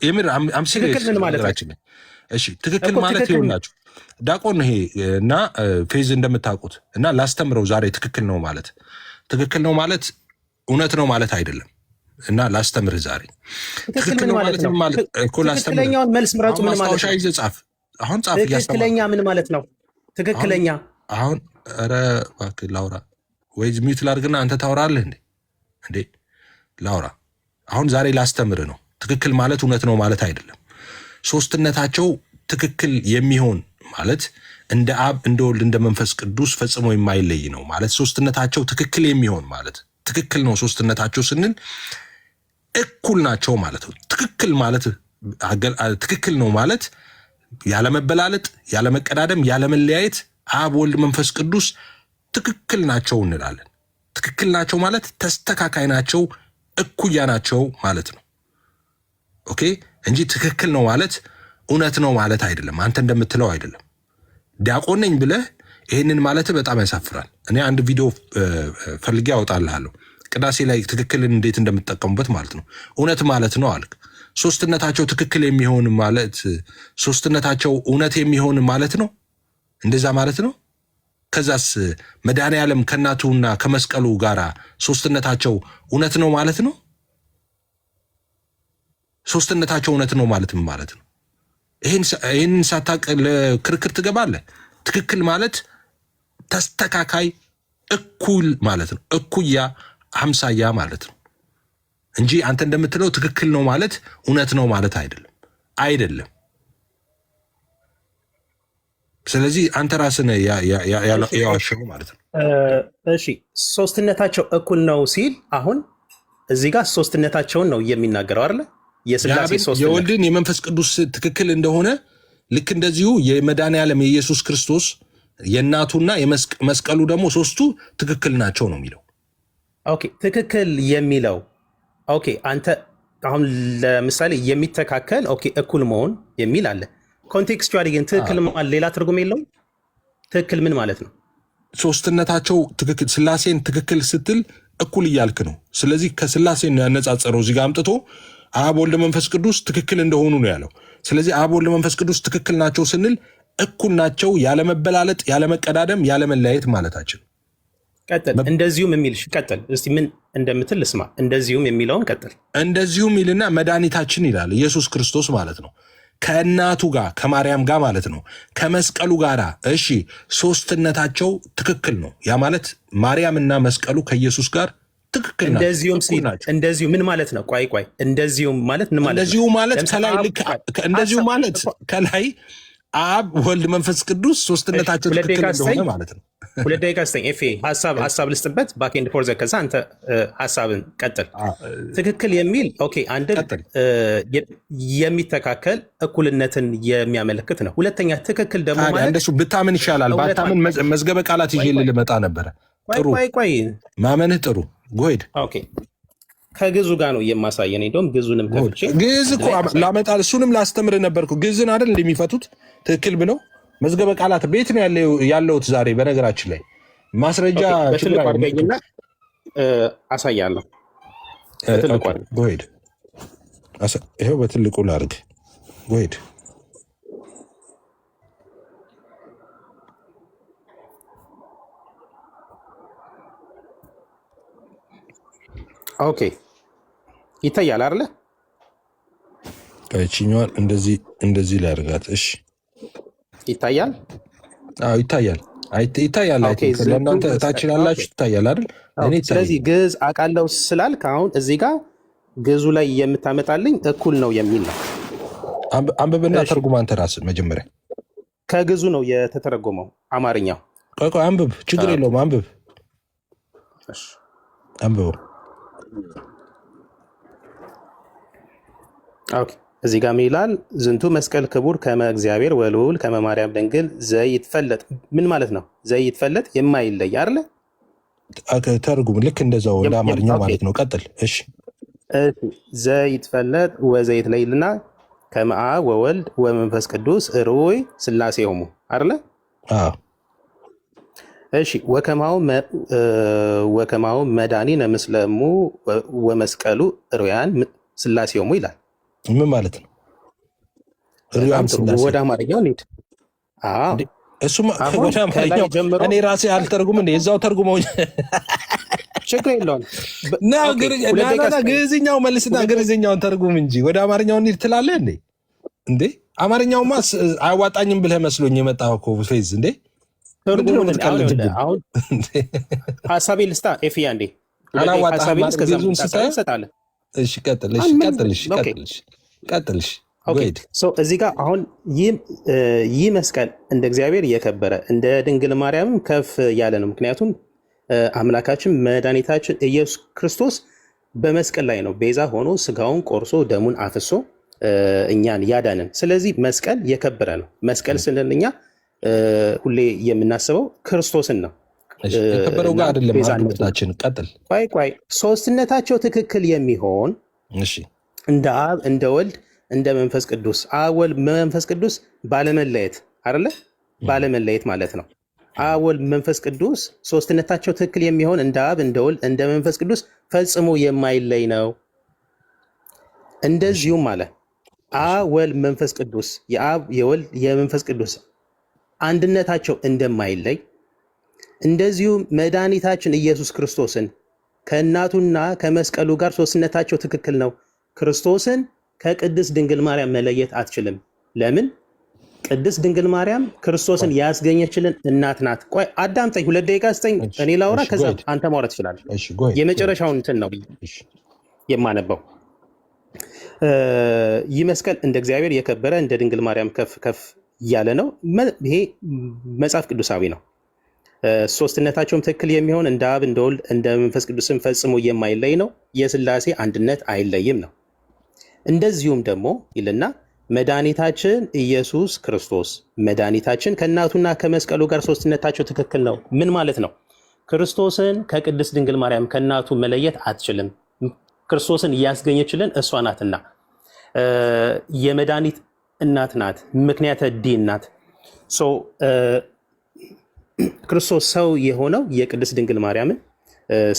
S1: የምር
S3: ትክክል ምን ማለት ነው?
S1: እሺ ትክክል ማለት ይሆናችሁ ዳቆን ይሄ እና ፌዝ እንደምታውቁት እና ላስተምረው ዛሬ ትክክል ነው ማለት እውነት ነው ማለት አይደለም። እና ላስተምርህ ዛሬ
S3: ትክክል ማለት ነው። ትክክለኛውን መልስ ምረጡ። ምን ማለት ነው?
S1: ጻፍ። አሁን ጻፍ።
S3: ትክክለኛ ምን ማለት ነው? ትክክለኛ
S1: አሁን ኧረ እባክህ ላውራ ወይ ሚዩት ላድርግና አንተ ታወራለህ እንዴ? ላውራ። አሁን ዛሬ ላስተምርህ ነው። ትክክል ማለት እውነት ነው ማለት አይደለም። ሶስትነታቸው ትክክል የሚሆን ማለት እንደ አብ፣ እንደ ወልድ፣ እንደ መንፈስ ቅዱስ ፈጽሞ የማይለይ ነው ማለት ሶስትነታቸው ትክክል የሚሆን ማለት ትክክል ነው። ሶስትነታቸው ስንል እኩል ናቸው ማለት ነው። ትክክል ነው ማለት ያለመበላለጥ፣ ያለመቀዳደም፣ ያለመለያየት አብ፣ ወልድ፣ መንፈስ ቅዱስ ትክክል ናቸው እንላለን። ትክክል ናቸው ማለት ተስተካካይ ናቸው፣ እኩያ ናቸው ማለት ነው። ኦኬ እንጂ ትክክል ነው ማለት እውነት ነው ማለት አይደለም። አንተ እንደምትለው አይደለም። ዲያቆን ነኝ ብለህ ይህንን ማለት በጣም ያሳፍራል። እኔ አንድ ቪዲዮ ፈልጌ ያወጣልሃለሁ ቅዳሴ ላይ ትክክልን እንዴት እንደምትጠቀሙበት ማለት ነው። እውነት ማለት ነው አልክ። ሶስትነታቸው ትክክል የሚሆን ማለት ሶስትነታቸው እውነት የሚሆን ማለት ነው። እንደዛ ማለት ነው። ከዛስ መድኃኔዓለም ከእናቱና ከመስቀሉ ጋር ሶስትነታቸው እውነት ነው ማለት ነው። ሶስትነታቸው እውነት ነው ማለት ምን ማለት ነው? ይህን ሳታቅ ለክርክር ትገባለህ። ትክክል ማለት ተስተካካይ እኩል ማለት ነው። እኩያ አምሳያ ማለት ነው እንጂ አንተ እንደምትለው ትክክል ነው ማለት እውነት ነው ማለት አይደለም። ስለዚህ አንተ ራስን ያዋሸው ማለት ነው።
S3: እሺ ሶስትነታቸው እኩል ነው ሲል አሁን እዚህ ጋር ሶስትነታቸውን ነው የሚናገረው አይደለ? የስላሴ ሶስትነት
S1: የወልድን የመንፈስ ቅዱስ ትክክል እንደሆነ ልክ እንደዚሁ የመድኃኔዓለም የኢየሱስ ክርስቶስ የእናቱና የመስቀሉ ደግሞ ሶስቱ ትክክል ናቸው ነው የሚለው።
S3: ኦኬ ትክክል የሚለው ኦኬ አንተ አሁን ለምሳሌ የሚተካከል ኦኬ እኩል መሆን የሚል አለ። ኮንቴክስቹዋሊ ግን ትክክል ማለት ሌላ ትርጉም የለውም። ትክክል ምን ማለት ነው?
S1: ሶስትነታቸው ትክክል ስላሴን ትክክል ስትል እኩል እያልክ ነው። ስለዚህ ከስላሴን ያነጻጸረው እዚህ ጋር አምጥቶ አብ፣ ወልድ፣ መንፈስ ቅዱስ ትክክል እንደሆኑ ነው ያለው። ስለዚህ አብ፣ ወልድ፣ መንፈስ ቅዱስ ትክክል ናቸው ስንል እኩል ናቸው፣ ያለመበላለጥ፣ ያለመቀዳደም፣ ያለመለያየት ማለታችን።
S3: ቀጥል። እንደዚሁም የሚል ቀጥል እስቲ ምን እንደምትል ልስማ። እንደዚሁም የሚለውን ቀጥል።
S1: እንደዚሁም ይልና መድኃኒታችን ይላል ኢየሱስ ክርስቶስ ማለት ነው ከእናቱ ጋር ከማርያም ጋር ማለት ነው ከመስቀሉ ጋር። እሺ ሶስትነታቸው ትክክል ነው። ያ ማለት ማርያምና መስቀሉ ከኢየሱስ ጋር ትክክል ናቸው።
S3: እንደዚሁም ሲል እንደዚሁ ምን ማለት ነው? ቆይ እንደዚሁም ማለት ምን ማለት ነው?
S1: እንደዚሁ ማለት ከላይ ልክ እንደዚሁ ማለት ከላይ አብ፣ ወልድ፣ መንፈስ ቅዱስ ሶስትነታቸው ትክክል እንደሆነ ማለት ነው።
S3: 2 ደቂቃ ስጠኝ ኤፌ ሀሳብ ልስጥበት። ባክ ኤንድ ፎርዝ ከዛ አንተ ሀሳብን ቀጥል። ትክክል የሚል ኦኬ አንድ የሚተካከል እኩልነትን የሚያመለክት ነው። ሁለተኛ ትክክል ደግሞ ማለት
S1: እንደሱ ብታምን ይሻላል። ባታምን መዝገበ ቃላት ይዤ ልመጣ ነበረ። ጥሩ
S3: ቆይ
S1: ማመንህ ጥሩ ጎሄድ
S3: ኦኬ ከግዙ ጋር ነው የማሳየን። እንደውም ግዙንም ከፍቼ
S1: ግዝ እኮ ላመጣ እሱንም ላስተምር ነበርኩ። ግዝን አይደል እንደሚፈቱት ትክክል ብለው መዝገበ ቃላት ቤት ነው ያለሁት ዛሬ። በነገራችን ላይ ማስረጃ
S3: በትልቁ አድርገኝና አሳያለሁ። በትልቁ
S1: ጎሄድ ይኸው በትልቁ ላድርግ። ጎሄድ
S3: ኦኬ ይታያል አይደለ?
S1: እቺኛዋን እንደዚህ ላድርጋት። እሺ
S3: ይታያል።
S1: አዎ ይታያል። ይታያል። ለእናንተ ታች ላላችሁ ይታያል አይደል?
S3: ስለዚህ ግዕዝ አውቃለሁ ስላልክ አሁን እዚህ ጋር ግዕዙ ላይ የምታመጣልኝ እኩል ነው የሚል ነው።
S1: አንብብና ተርጉም አንተ ራስህ መጀመሪያ
S3: ከግዙ ነው የተተረጎመው አማርኛው።
S1: ቆይ አንብብ፣ ችግር የለውም አንብብ፣ አንብብ።
S3: ኦኬ እዚህ ጋር ይላል ዝንቱ መስቀል ክቡር ከመ እግዚአብሔር ወልዑል ከመ ማርያም ድንግል ዘይትፈለጥ። ምን ማለት ነው? ዘይትፈለጥ የማይለይ አይደለ?
S1: ተርጉም ልክ እንደዛው እንደ አማርኛው ማለት ነው። ቀጥል። እሺ
S3: ዘይትፈለጥ ወዘይትለይልና ከመ አብ ወወልድ ወመንፈስ ቅዱስ ሩይ ሥላሴሆሙ አይደለ?
S1: አዎ።
S3: እሺ ወከማው መድኃኒነ ምስለሙ ወመስቀሉ ሩያን ሥላሴሆሙ ይላል።
S1: ምን ማለት ነው?
S3: ወደ አማርኛው እንሂድ።
S1: እሱም ወደ አማርኛው እኔ ራሴ አልተርጉም እንደ የዛው ተርጉመው
S3: ችግር የለውም።
S1: ግዕዝኛው መልስና ግዕዝኛውን ተርጉም እንጂ ወደ አማርኛው እንሂድ ትላለህ እንዴ? እንዴ አማርኛውማ አያዋጣኝም ብለህ መስሎኝ የመጣው እኮ ፌዝ እንዴ።
S3: አሁን ሀሳቤ ልስታ ኤፍያ እንዴ ሰጣለህ።
S1: እሺ ቀጥልሽ።
S3: እዚህ ጋር አሁን ይህ መስቀል እንደ እግዚአብሔር የከበረ እንደ ድንግል ማርያምም ከፍ ያለ ነው። ምክንያቱም አምላካችን መድኃኒታችን ኢየሱስ ክርስቶስ በመስቀል ላይ ነው ቤዛ ሆኖ ስጋውን ቆርሶ ደሙን አፍሶ እኛን ያዳንን። ስለዚህ መስቀል የከበረ ነው። መስቀል ስንል እኛ ሁሌ የምናስበው ክርስቶስን ነው።
S1: የከበረው ጋር አይደለም። ቀጥል።
S3: ቆይ ሶስትነታቸው ትክክል የሚሆን እንደ አብ እንደ ወልድ እንደ መንፈስ ቅዱስ አብ ወልድ መንፈስ ቅዱስ ባለመለየት አይደለ? ባለመለየት ማለት ነው። አብ ወልድ መንፈስ ቅዱስ ሶስትነታቸው ትክክል የሚሆን እንደ አብ እንደ ወልድ እንደ መንፈስ ቅዱስ ፈጽሞ የማይለይ ነው። እንደዚሁም አለ አብ ወልድ መንፈስ ቅዱስ የአብ የወልድ የመንፈስ ቅዱስ አንድነታቸው እንደማይለይ እንደዚሁም መድኃኒታችን ኢየሱስ ክርስቶስን ከእናቱና ከመስቀሉ ጋር ሶስትነታቸው ትክክል ነው። ክርስቶስን ከቅድስት ድንግል ማርያም መለየት አትችልም። ለምን? ቅድስት ድንግል ማርያም ክርስቶስን ያስገኘችልን እናት ናት። ቆይ አዳምጠኝ፣ 2 ደቂቃ ስጠኝ፣ እኔ ላውራ፣ ከዛ አንተ ማውራት ትችላለህ። የመጨረሻውን እንትን ነው የማነበው። ይህ መስቀል እንደ እግዚአብሔር የከበረ እንደ ድንግል ማርያም ከፍ ከፍ ያለ ነው። ይሄ መጽሐፍ ቅዱሳዊ ነው። ሶስትነታቸውም ትክክል የሚሆን እንደ አብ እንደ ወልድ እንደ መንፈስ ቅዱስም ፈጽሞ የማይለይ ነው። የሥላሴ አንድነት አይለይም ነው። እንደዚሁም ደግሞ ይልና መድኃኒታችን ኢየሱስ ክርስቶስ መድኃኒታችን ከእናቱና ከመስቀሉ ጋር ሶስትነታቸው ትክክል ነው። ምን ማለት ነው? ክርስቶስን ከቅድስት ድንግል ማርያም ከእናቱ መለየት አትችልም። ክርስቶስን እያስገኘችልን እሷ ናትና የመድኃኒት እናት ናት። ምክንያተ ዲን ናት። ክርስቶስ ሰው የሆነው የቅድስት ድንግል ማርያምን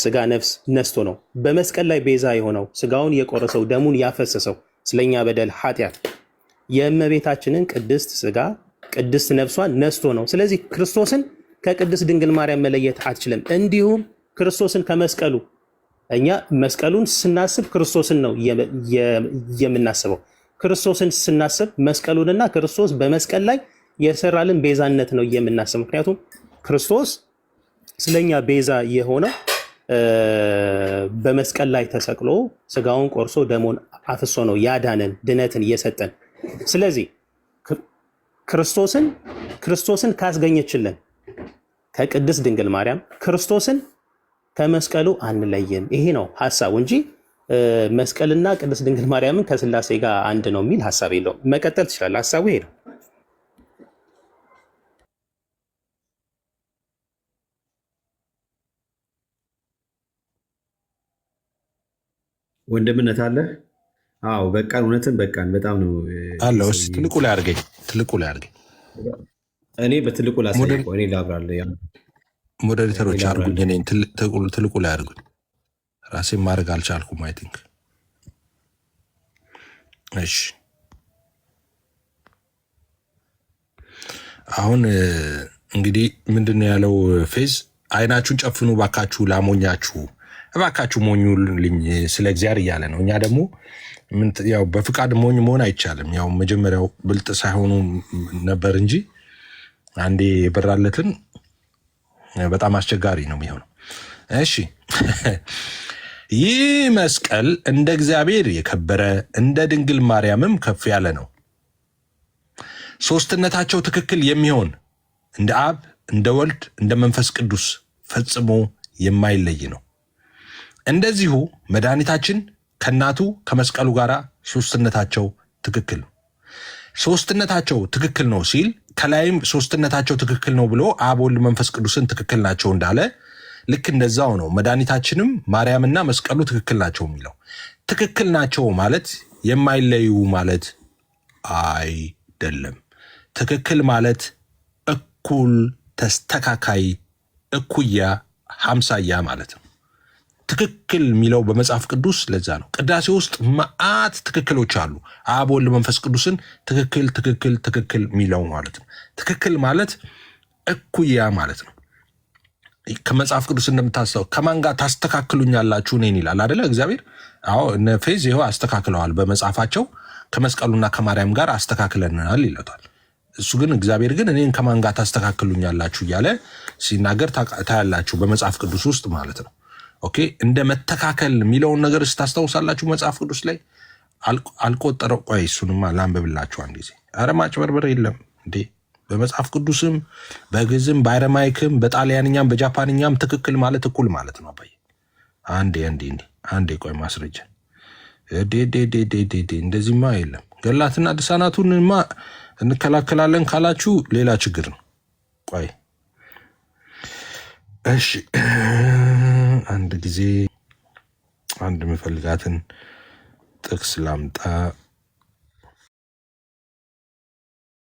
S3: ስጋ ነፍስ ነስቶ ነው። በመስቀል ላይ ቤዛ የሆነው ስጋውን የቆረሰው ደሙን ያፈሰሰው ስለኛ በደል ኃጢአት የእመቤታችንን ቅድስት ስጋ ቅድስት ነፍሷን ነስቶ ነው። ስለዚህ ክርስቶስን ከቅድስት ድንግል ማርያም መለየት አትችልም። እንዲሁም ክርስቶስን ከመስቀሉ እኛ መስቀሉን ስናስብ ክርስቶስን ነው የምናስበው። ክርስቶስን ስናስብ መስቀሉንና ክርስቶስ በመስቀል ላይ የሰራልን ቤዛነት ነው የምናስብ። ምክንያቱም ክርስቶስ ስለኛ ቤዛ የሆነው በመስቀል ላይ ተሰቅሎ ስጋውን ቆርሶ ደሙን አፍሶ ነው ያዳነን፣ ድነትን እየሰጠን። ስለዚህ ክርስቶስን ካስገኘችልን ከቅድስት ድንግል ማርያም ክርስቶስን ከመስቀሉ አንለይም። ይሄ ነው ሀሳቡ እንጂ መስቀልና ቅድስት ድንግል ማርያምን ከስላሴ ጋር አንድ ነው የሚል ሀሳብ የለውም። መቀጠል ትችላለህ። ሀሳቡ ይሄ ነው።
S4: ወንድምነት አለ። አዎ በቃን፣ እውነትን በቃን። በጣም ነው
S1: አለ። እስኪ ትልቁ ላይ አድርገኝ፣ ትልቁ ላይ አድርገኝ።
S4: እኔ በትልቁ ላሳየው፣ እኔ ላብራለ።
S1: ሞዴሬተሮች አድርጉኝ፣ እኔን ትልቁ ላይ አድርጉኝ። ራሴን ማድረግ አልቻልኩም። አይ ቲንክ እሺ። አሁን እንግዲህ ምንድን ነው ያለው ፌዝ? አይናችሁን ጨፍኑ ባካችሁ፣ ላሞኛችሁ እባካችሁ ሞኙልኝ ስለ እግዚአብሔር እያለ ነው። እኛ ደግሞ ያው በፍቃድ ሞኝ መሆን አይቻልም። ያው መጀመሪያው ብልጥ ሳይሆኑ ነበር እንጂ አንዴ የበራለትን በጣም አስቸጋሪ ነው የሚሆነው። እሺ ይህ መስቀል እንደ እግዚአብሔር የከበረ እንደ ድንግል ማርያምም ከፍ ያለ ነው። ሶስትነታቸው ትክክል የሚሆን እንደ አብ እንደ ወልድ እንደ መንፈስ ቅዱስ ፈጽሞ የማይለይ ነው። እንደዚሁ መድኃኒታችን ከእናቱ ከመስቀሉ ጋር ሶስትነታቸው ትክክል ነው። ሶስትነታቸው ትክክል ነው ሲል ከላይም ሶስትነታቸው ትክክል ነው ብሎ አብ ወልድ መንፈስ ቅዱስን ትክክል ናቸው እንዳለ ልክ እንደዛው ነው መድኃኒታችንም ማርያምና መስቀሉ ትክክል ናቸው የሚለው። ትክክል ናቸው ማለት የማይለዩ ማለት አይደለም። ትክክል ማለት እኩል፣ ተስተካካይ፣ እኩያ፣ ሀምሳያ ማለት ነው። ትክክል የሚለው በመጽሐፍ ቅዱስ ለዛ ነው። ቅዳሴ ውስጥ መዓት ትክክሎች አሉ። አብ ወልድ መንፈስ ቅዱስን ትክክል ትክክል ትክክል የሚለው ማለት ነው። ትክክል ማለት እኩያ ማለት ነው። ከመጽሐፍ ቅዱስ እንደምታስተው ከማን ጋር ታስተካክሉኛላችሁ እኔን ይላል አይደለ እግዚአብሔር። አዎ እነ ፌዝ ይኸው አስተካክለዋል በመጽሐፋቸው ከመስቀሉና ከማርያም ጋር አስተካክለናል ይለታል። እሱ ግን እግዚአብሔር ግን እኔን ከማን ጋር ታስተካክሉኛላችሁ እያለ ሲናገር ታያላችሁ በመጽሐፍ ቅዱስ ውስጥ ማለት ነው። ኦኬ እንደ መተካከል የሚለውን ነገር ስታስታውሳላችሁ መጽሐፍ ቅዱስ ላይ አልቆጠረው። ቆይ እሱንማ ላንብብላችሁ አንድ ጊዜ። ኧረ ማጭበርበር የለም እንዴ! በመጽሐፍ ቅዱስም በግዕዝም በአረማይክም በጣሊያንኛም በጃፓንኛም ትክክል ማለት እኩል ማለት ነው። አባዬ አንዴ ቆይ ማስረጃ እንደዚህማ የለም። ገላትና ድርሳናቱንማ እንከላከላለን ካላችሁ ሌላ ችግር ነው። ቆይ እሺ አንድ ጊዜ አንድ የምፈልጋትን ጥቅስ ላምጣ።